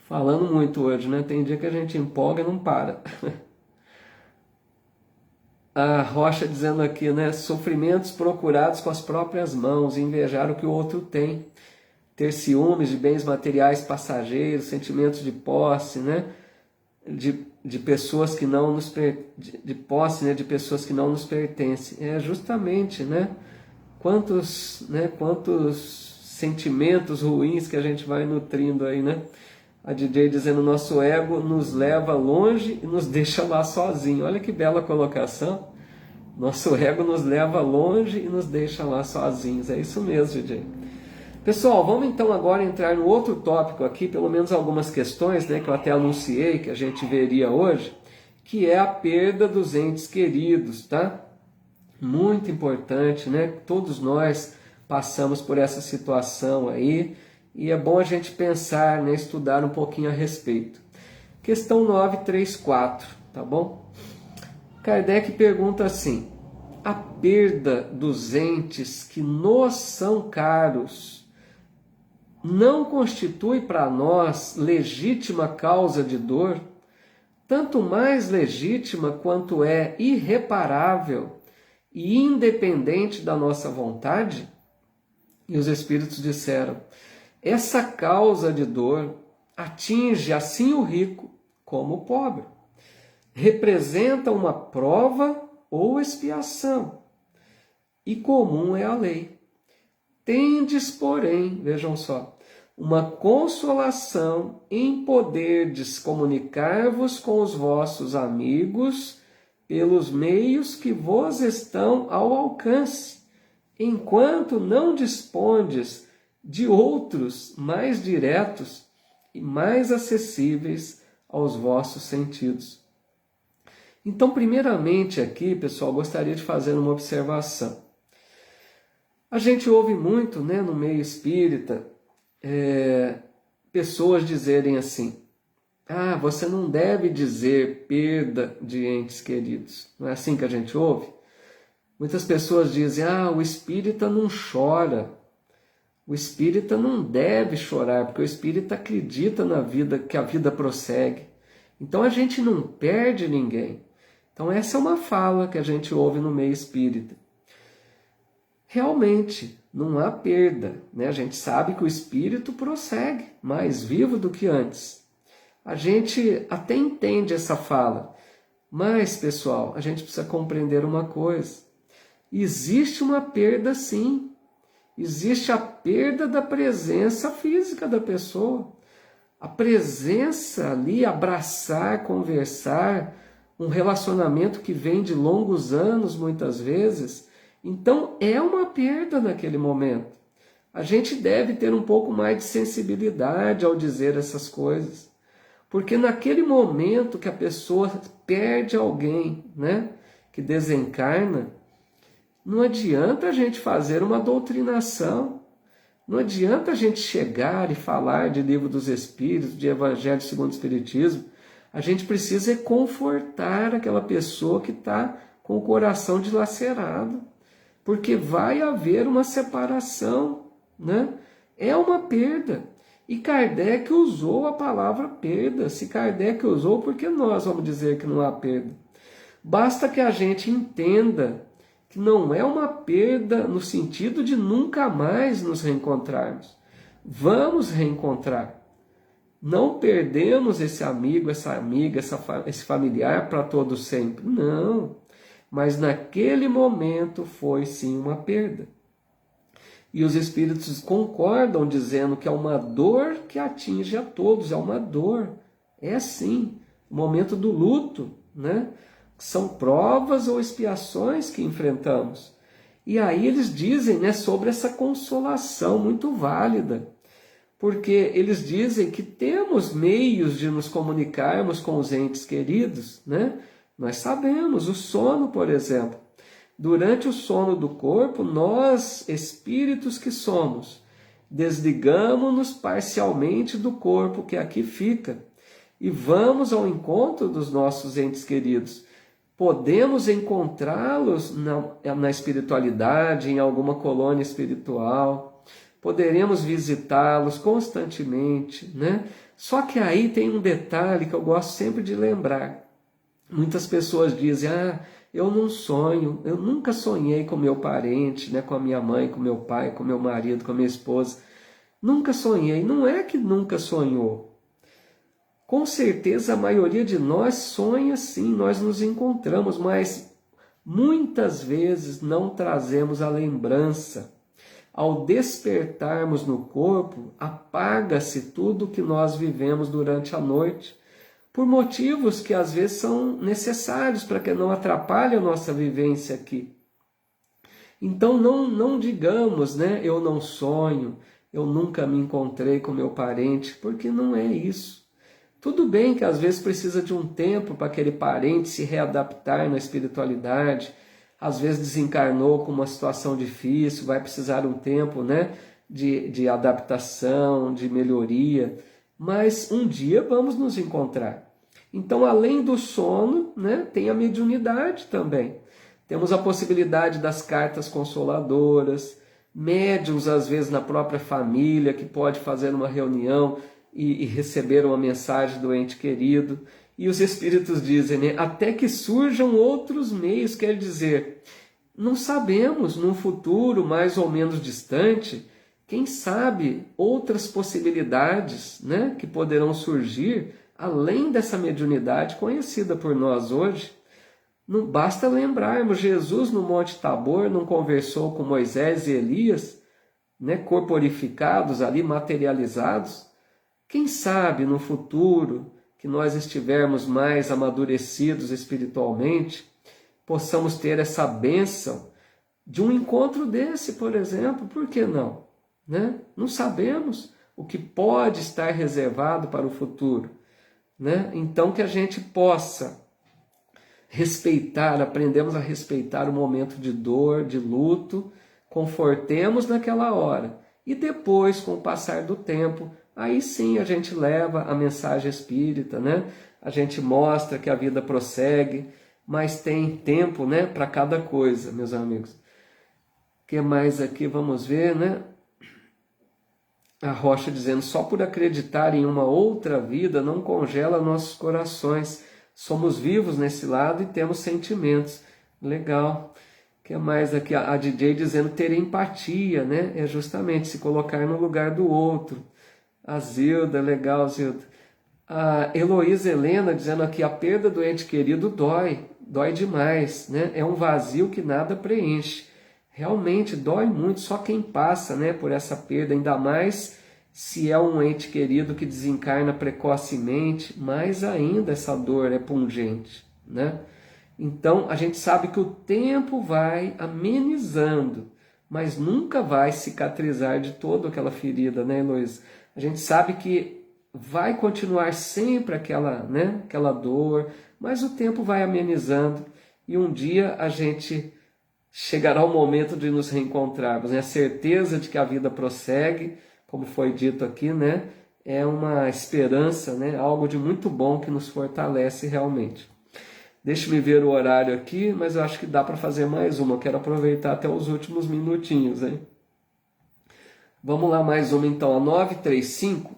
Falando muito hoje, né? Tem dia que a gente empolga e não para. A Rocha dizendo aqui, né? Sofrimentos procurados com as próprias mãos, invejar o que o outro tem. Ter ciúmes de bens materiais passageiros, sentimentos de posse, né? De pessoas que não nos de posse, né? De pessoas que não nos pertencem. É justamente, né? Quantos sentimentos ruins que a gente vai nutrindo aí, né? A DJ dizendo, nosso ego nos leva longe e nos deixa lá sozinho. Olha que bela colocação. Nosso ego nos leva longe e nos deixa lá sozinhos. É isso mesmo, DJ. Pessoal, vamos então agora entrar no outro tópico aqui, pelo menos algumas questões, né, que eu até anunciei que a gente veria hoje, que é a perda dos entes queridos, tá? Muito importante, né? Todos nós passamos por essa situação aí e é bom a gente pensar, né, estudar um pouquinho a respeito. Questão 934, tá bom? Kardec pergunta assim: a perda dos entes que nos são caros não constitui para nós legítima causa de dor, tanto mais legítima quanto é irreparável e independente da nossa vontade? E os espíritos disseram: essa causa de dor atinge assim o rico como o pobre. Representa uma prova ou expiação, e comum é a lei. Tendes, porém, vejam só, uma consolação em poderdes comunicar-vos com os vossos amigos pelos meios que vos estão ao alcance, enquanto não dispondes de outros mais diretos e mais acessíveis aos vossos sentidos. Então, primeiramente aqui, pessoal, gostaria de fazer uma observação. A gente ouve muito, né, no meio espírita, pessoas dizerem assim: ah, você não deve dizer perda de entes queridos. Não é assim que a gente ouve? Muitas pessoas dizem: ah, o espírita não chora. O espírita não deve chorar, porque o espírita acredita na vida, que a vida prossegue. Então a gente não perde ninguém. Então essa é uma fala que a gente ouve no meio espírita. Realmente, não há perda, né? A gente sabe que o espírito prossegue, mais vivo do que antes. A gente até entende essa fala, mas, pessoal, a gente precisa compreender uma coisa. Existe uma perda, sim. Existe a perda da presença física da pessoa. A presença ali, abraçar, conversar, um relacionamento que vem de longos anos, muitas vezes. Então, é uma perda naquele momento. A gente deve ter um pouco mais de sensibilidade ao dizer essas coisas. Porque naquele momento que a pessoa perde alguém, né, que desencarna, não adianta a gente fazer uma doutrinação. Não adianta a gente chegar e falar de Livro dos Espíritos, de Evangelho segundo o Espiritismo. A gente precisa confortar aquela pessoa que está com o coração dilacerado. Porque vai haver uma separação, né? É uma perda. E Kardec usou a palavra perda. Se Kardec usou, por que nós vamos dizer que não há perda? Basta que a gente entenda que não é uma perda no sentido de nunca mais nos reencontrarmos. Vamos reencontrar. Não perdemos esse amigo, essa amiga, esse familiar para todo sempre. Não. Mas naquele momento foi sim uma perda. E os espíritos concordam dizendo que é uma dor que atinge a todos, é uma dor. É sim, o momento do luto, né? São provas ou expiações que enfrentamos. E aí eles dizem, né, sobre essa consolação muito válida. Porque eles dizem que temos meios de nos comunicarmos com os entes queridos, né? Nós sabemos, o sono, por exemplo. Durante o sono do corpo, nós, espíritos que somos, desligamos-nos parcialmente do corpo que aqui fica e vamos ao encontro dos nossos entes queridos. Podemos encontrá-los na espiritualidade, em alguma colônia espiritual, poderemos visitá-los constantemente, né? Só que aí tem um detalhe que eu gosto sempre de lembrar. Muitas pessoas dizem: ah, eu não sonho, eu nunca sonhei com meu parente, né? Com a minha mãe, com meu pai, com meu marido, com a minha esposa. Nunca sonhei. Não é que nunca sonhou. Com certeza a maioria de nós sonha sim, nós nos encontramos, mas muitas vezes não trazemos a lembrança. ao despertarmos no corpo, apaga-se tudo que nós vivemos durante a noite, por motivos que às vezes são necessários para que não atrapalhe a nossa vivência aqui. Então não digamos, né, eu não sonho, eu nunca me encontrei com meu parente, porque não é isso. Tudo bem que às vezes precisa de um tempo para aquele parente se readaptar na espiritualidade, às vezes desencarnou com uma situação difícil, vai precisar um tempo, né, de adaptação, de melhoria, mas um dia vamos nos encontrar. Então, além do sono, né, tem a mediunidade também. Temos a possibilidade das cartas consoladoras, médiuns, às vezes, na própria família, que pode fazer uma reunião e receber uma mensagem do ente querido. E os espíritos dizem, né, até que surjam outros meios, quer dizer, não sabemos, num futuro mais ou menos distante, quem sabe outras possibilidades, né, que poderão surgir, além dessa mediunidade conhecida por nós hoje. Não basta lembrarmos, Jesus no Monte Tabor não conversou com Moisés e Elias, né, corporificados ali, materializados? Quem sabe no futuro, que nós estivermos mais amadurecidos espiritualmente, possamos ter essa bênção de um encontro desse, por exemplo, por que não? Né? Não sabemos o que pode estar reservado para o futuro. Né? Então que a gente possa respeitar, aprendemos a respeitar o momento de dor, de luto, confortemos naquela hora. E depois, com o passar do tempo, aí sim a gente leva a mensagem espírita, né? A gente mostra que a vida prossegue, mas tem tempo, né, para cada coisa, meus amigos. O que mais aqui? Vamos ver, né? A Rocha dizendo, só por acreditar em uma outra vida não congela nossos corações. Somos vivos nesse lado e temos sentimentos. Legal. O que mais aqui? A DJ dizendo ter empatia, né? É justamente se colocar no lugar do outro. A Zilda, legal, Zilda. A Heloísa Helena dizendo aqui, a perda do ente querido dói demais, né? É um vazio que nada preenche. Realmente dói muito, só quem passa, né, por essa perda, ainda mais se é um ente querido que desencarna precocemente, mais ainda essa dor é pungente, né? Então a gente sabe que o tempo vai amenizando, mas nunca vai cicatrizar de todo aquela ferida, né, Heloísa? A gente sabe que vai continuar sempre aquela, né, aquela dor, mas o tempo vai amenizando e um dia a gente chegará o momento de nos reencontrarmos, né? A certeza de que a vida prossegue, como foi dito aqui, né? É uma esperança, né? Algo de muito bom que nos fortalece realmente. Deixa-me ver o horário aqui, mas eu acho que dá para fazer mais uma. Eu quero aproveitar até os últimos minutinhos, hein? Vamos lá, mais uma então. A 935,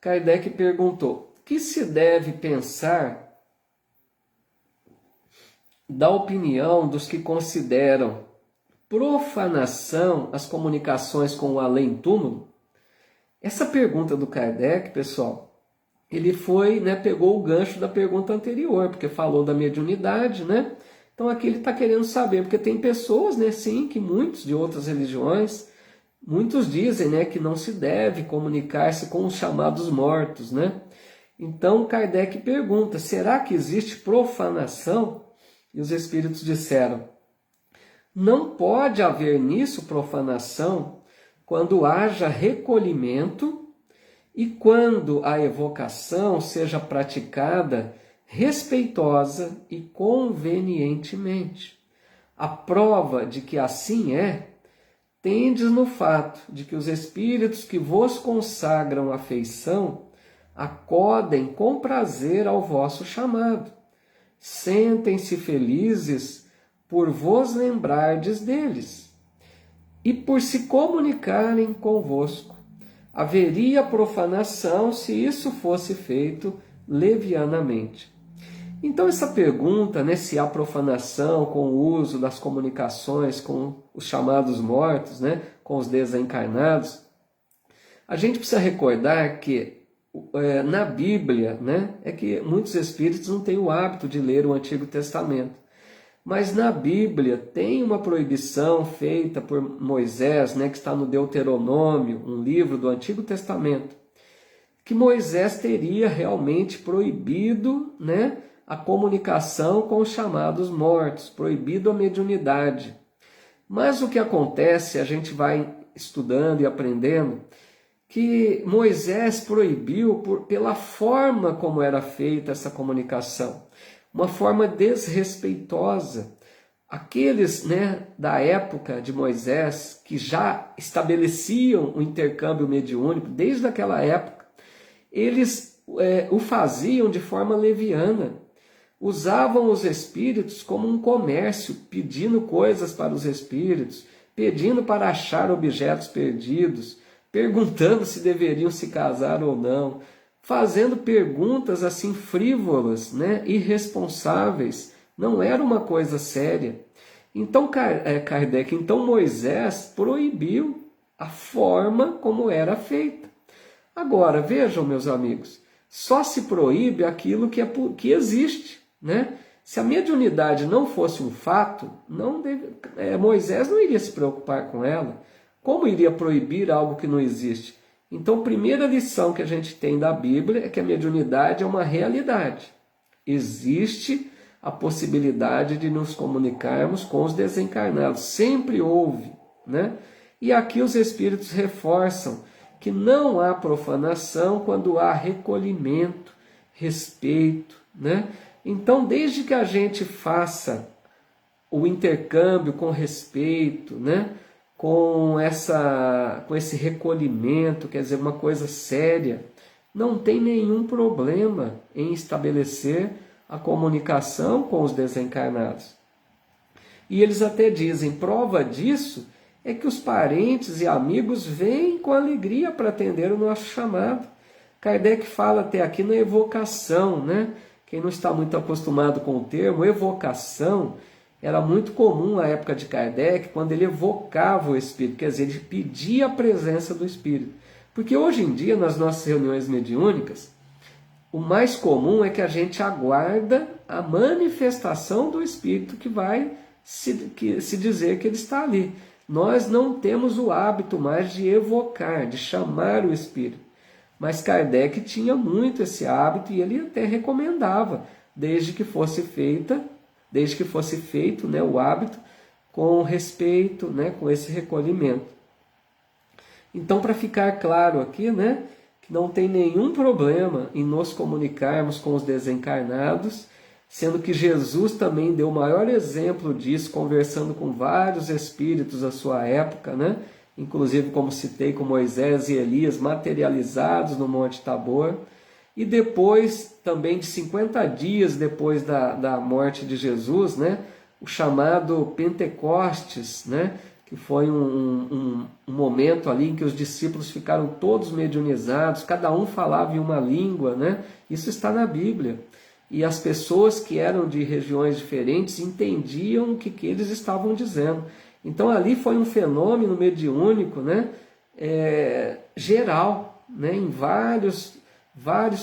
Kardec perguntou, o que se deve pensar da opinião dos que consideram profanação as comunicações com o além-túmulo? Essa pergunta do Kardec, pessoal, ele foi, né, pegou o gancho da pergunta anterior, porque falou da mediunidade, né? Então aqui ele está querendo saber, porque tem pessoas, né, sim, que muitos de outras religiões, muitos dizem, né, que não se deve comunicar-se com os chamados mortos, né? Então Kardec pergunta, será que existe profanação? E os espíritos disseram, não pode haver nisso profanação quando haja recolhimento e quando a evocação seja praticada respeitosa e convenientemente. A prova de que assim é, tendes no fato de que os espíritos que vos consagram afeição acodem com prazer ao vosso chamado. Sentem-se felizes por vos lembrardes deles e por se comunicarem convosco. Haveria profanação se isso fosse feito levianamente. Então essa pergunta, né, se há profanação com o uso das comunicações com os chamados mortos, né, com os desencarnados, a gente precisa recordar que na Bíblia, né, é que muitos espíritos não têm o hábito de ler o Antigo Testamento. Mas na Bíblia tem uma proibição feita por Moisés, né, que está no Deuteronômio, um livro do Antigo Testamento, que Moisés teria realmente proibido, né, a comunicação com os chamados mortos, proibido a mediunidade. Mas o que acontece, a gente vai estudando e aprendendo, que Moisés proibiu pela forma como era feita essa comunicação, uma forma desrespeitosa. Aqueles, né, da época de Moisés, que já estabeleciam o intercâmbio mediúnico, desde aquela época, eles o faziam de forma leviana. Usavam os espíritos como um comércio, pedindo coisas para os espíritos, pedindo para achar objetos perdidos, perguntando se deveriam se casar ou não, fazendo perguntas assim frívolas, né, irresponsáveis. Não era uma coisa séria. Então Kardec, então Moisés proibiu a forma como era feita. Agora, vejam, meus amigos, só se proíbe aquilo que existe, né? Se a mediunidade não fosse um fato, Moisés não iria se preocupar com ela. Como iria proibir algo que não existe? Então, a primeira lição que a gente tem da Bíblia é que a mediunidade é uma realidade. Existe a possibilidade de nos comunicarmos com os desencarnados. Sempre houve, né? E aqui os espíritos reforçam que não há profanação quando há recolhimento, respeito, né? Então, desde que a gente faça o intercâmbio com respeito, né? Com esse recolhimento, quer dizer, uma coisa séria, não tem nenhum problema em estabelecer a comunicação com os desencarnados. E eles até dizem, prova disso é que os parentes e amigos vêm com alegria para atender o nosso chamado. Kardec fala até aqui na evocação, né? Quem não está muito acostumado com o termo, evocação, era muito comum na época de Kardec, quando ele evocava o Espírito, quer dizer, ele pedia a presença do Espírito. Porque hoje em dia, nas nossas reuniões mediúnicas, o mais comum é que a gente aguarda a manifestação do Espírito que vai se dizer que ele está ali. Nós não temos o hábito mais de evocar, de chamar o Espírito. Mas Kardec tinha muito esse hábito e ele até recomendava, desde que fosse feito, né, o hábito com respeito, né, com esse recolhimento. Então, para ficar claro aqui, né, que não tem nenhum problema em nos comunicarmos com os desencarnados, sendo que Jesus também deu o maior exemplo disso, conversando com vários espíritos da sua época, né? Inclusive, como citei, com Moisés e Elias, materializados no Monte Tabor. E depois, também de 50 dias depois da morte de Jesus, né? O chamado Pentecostes, né? Que foi um momento ali em que os discípulos ficaram todos mediunizados, cada um falava em uma língua, né? Isso está na Bíblia. E as pessoas que eram de regiões diferentes entendiam o que eles estavam dizendo. Então ali foi um fenômeno mediúnico, né? Geral, né? Em vários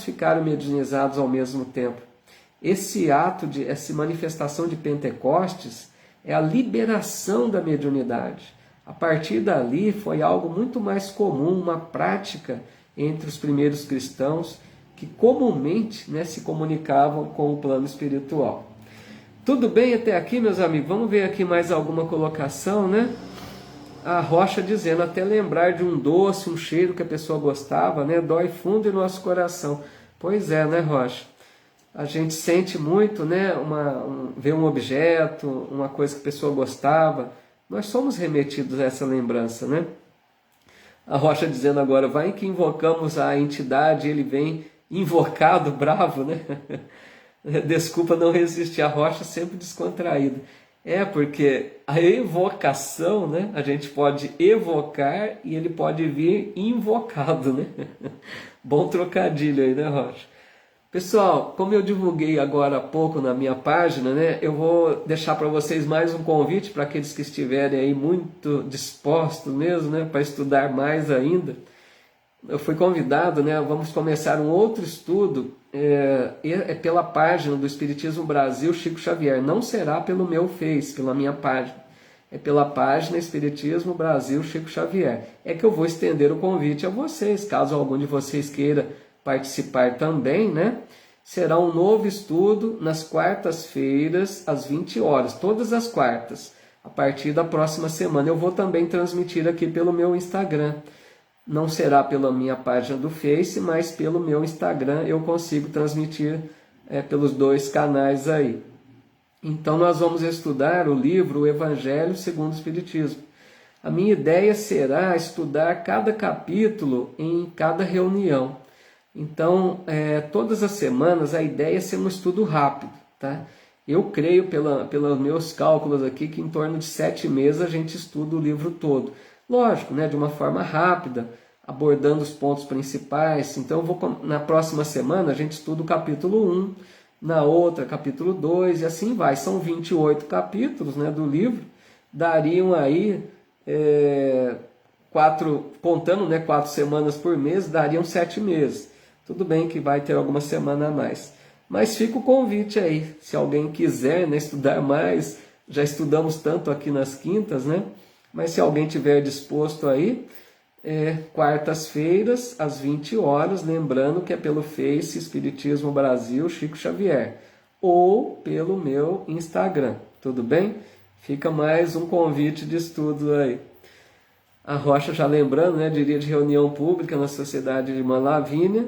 ficaram mediunizados ao mesmo tempo. Essa manifestação de Pentecostes é a liberação da mediunidade. A partir dali foi algo muito mais comum, uma prática entre os primeiros cristãos que comumente, né, se comunicavam com o plano espiritual. Tudo bem até aqui, meus amigos? Vamos ver aqui mais alguma colocação, né? A Rocha dizendo, até lembrar de um doce, um cheiro que a pessoa gostava, né? Dói fundo em nosso coração. Pois é, né, Rocha? A gente sente muito, né? Ver um objeto, uma coisa que a pessoa gostava. Nós somos remetidos a essa lembrança, né? A Rocha dizendo agora, vai que invocamos a entidade, ele vem invocado, bravo, né? Desculpa não resistir, a Rocha sempre descontraída. Porque a evocação, né? A gente pode evocar e ele pode vir invocado, né? Bom trocadilho aí, né, Rocha? Pessoal, como eu divulguei agora há pouco na minha página, né? Eu vou deixar para vocês mais um convite para aqueles que estiverem aí muito dispostos mesmo, né? Para estudar mais ainda. Eu fui convidado, né? Vamos começar um outro estudo é pela página do Espiritismo Brasil Chico Xavier, não será pelo meu Face, pela minha página. É pela página Espiritismo Brasil Chico Xavier. É que eu vou estender o convite a vocês, caso algum de vocês queira participar também, né? Será um novo estudo nas quartas-feiras, às 20 horas, todas as quartas. A partir da próxima semana eu vou também transmitir aqui pelo meu Instagram. Não será pela minha página do Face, mas pelo meu Instagram eu consigo transmitir pelos dois canais aí. Então nós vamos estudar o livro O Evangelho segundo o Espiritismo. A minha ideia será estudar cada capítulo em cada reunião. Então, todas as semanas a ideia é ser um estudo rápido, tá? Eu creio, pelos meus cálculos aqui, que em torno de 7 meses a gente estuda o livro todo. Lógico, né, de uma forma rápida, abordando os pontos principais. Então, na próxima semana a gente estuda o capítulo 1, na outra capítulo 2, e assim vai. São 28 capítulos, né, do livro, dariam aí, contando, né, 4 semanas por mês, dariam 7 meses. Tudo bem que vai ter alguma semana a mais. Mas fica o convite aí, se alguém quiser, né, estudar mais, já estudamos tanto aqui nas quintas, né? Mas se alguém tiver disposto aí, quartas-feiras, às 20 horas, lembrando que é pelo Face Espiritismo Brasil Chico Xavier, ou pelo meu Instagram, tudo bem? Fica mais um convite de estudo aí. A Rocha já lembrando, né, diria de reunião pública na Sociedade de Irmã Lavínia,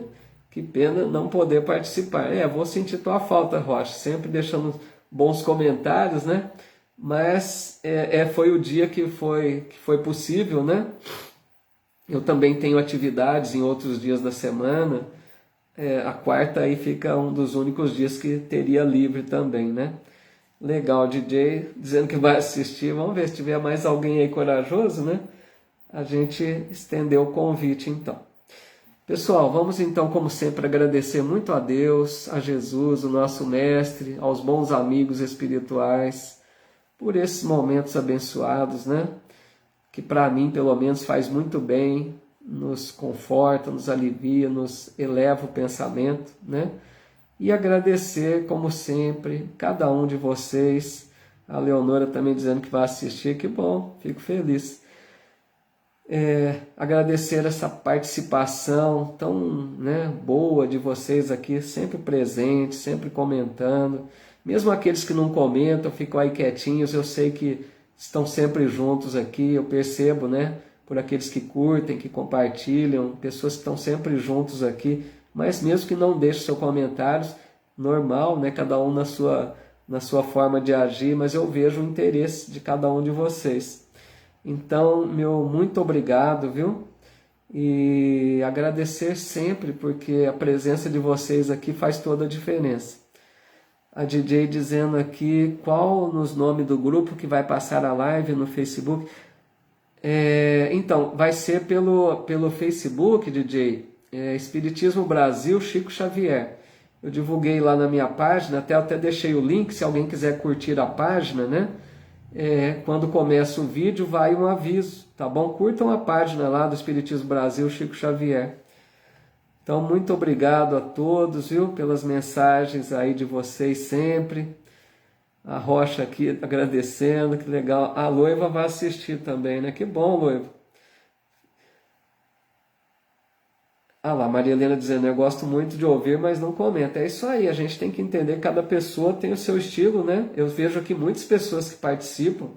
que pena não poder participar. Vou sentir tua falta, Rocha, sempre deixando bons comentários, né? Mas foi o dia que foi possível, né? Eu também tenho atividades em outros dias da semana. A quarta aí fica um dos únicos dias que teria livre também, né? Legal, DJ dizendo que vai assistir. Vamos ver se tiver mais alguém aí corajoso, né? A gente estendeu o convite então. Pessoal, vamos então, como sempre, agradecer muito a Deus, a Jesus, o nosso Mestre, aos bons amigos espirituais, por esses momentos abençoados, né? Que para mim, pelo menos, faz muito bem, nos conforta, nos alivia, nos eleva o pensamento, né? E agradecer, como sempre, cada um de vocês. A Leonora também dizendo que vai assistir, que bom, fico feliz. Agradecer essa participação tão, né, boa de vocês aqui, sempre presentes, sempre comentando. Mesmo aqueles que não comentam, ficam aí quietinhos, eu sei que estão sempre juntos aqui, eu percebo, né, por aqueles que curtem, que compartilham, pessoas que estão sempre juntos aqui, mas mesmo que não deixem seus comentários, normal, né, cada um na sua forma de agir, mas eu vejo o interesse de cada um de vocês. Então, meu muito obrigado, viu? E agradecer sempre, porque a presença de vocês aqui faz toda a diferença. A DJ dizendo aqui qual nos nomes do grupo que vai passar a live no Facebook. Então, vai ser pelo Facebook, DJ, Espiritismo Brasil Chico Xavier. Eu divulguei lá na minha página, até deixei o link, se alguém quiser curtir a página, né? Quando começa o vídeo vai um aviso, tá bom? Curtam a página lá do Espiritismo Brasil Chico Xavier. Então, muito obrigado a todos, viu? Pelas mensagens aí de vocês sempre. A Rocha aqui agradecendo, que legal. A Loiva vai assistir também, né? Que bom, Loiva. Ah lá, Maria Helena dizendo, eu gosto muito de ouvir, mas não comenta. É isso aí, a gente tem que entender que cada pessoa tem o seu estilo, né? Eu vejo aqui muitas pessoas que participam,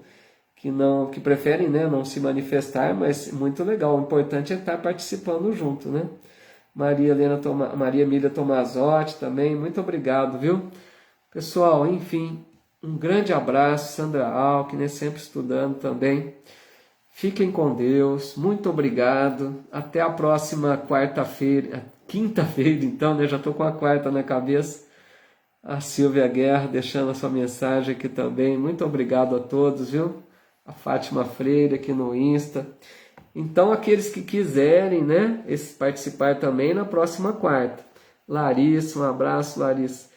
que preferem, né, não se manifestar, mas muito legal. O importante é estar participando junto, né? Maria Emília Tomazotti também, muito obrigado, viu? Pessoal, enfim, um grande abraço, Sandra Alckmin, sempre estudando também. Fiquem com Deus, muito obrigado, até a próxima quarta-feira, quinta-feira então, né? Já estou com a quarta na cabeça. A Silvia Guerra deixando a sua mensagem aqui também, muito obrigado a todos, viu? A Fátima Freire aqui no Insta. Então, aqueles que quiserem, né, participar também na próxima quarta. Larissa, um abraço, Larissa.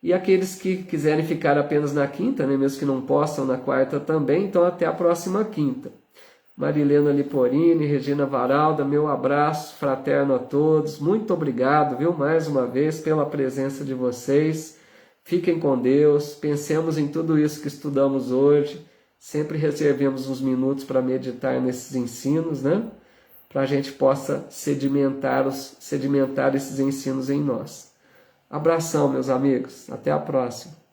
E aqueles que quiserem ficar apenas na quinta, né, mesmo que não possam na quarta também, então até a próxima quinta. Marilena Liporini, Regina Varalda, meu abraço fraterno a todos. Muito obrigado, viu, mais uma vez, pela presença de vocês. Fiquem com Deus, pensemos em tudo isso que estudamos hoje. Sempre reservemos uns minutos para meditar nesses ensinos, né? Para a gente possa sedimentar esses ensinos em nós. Abração, meus amigos. Até a próxima.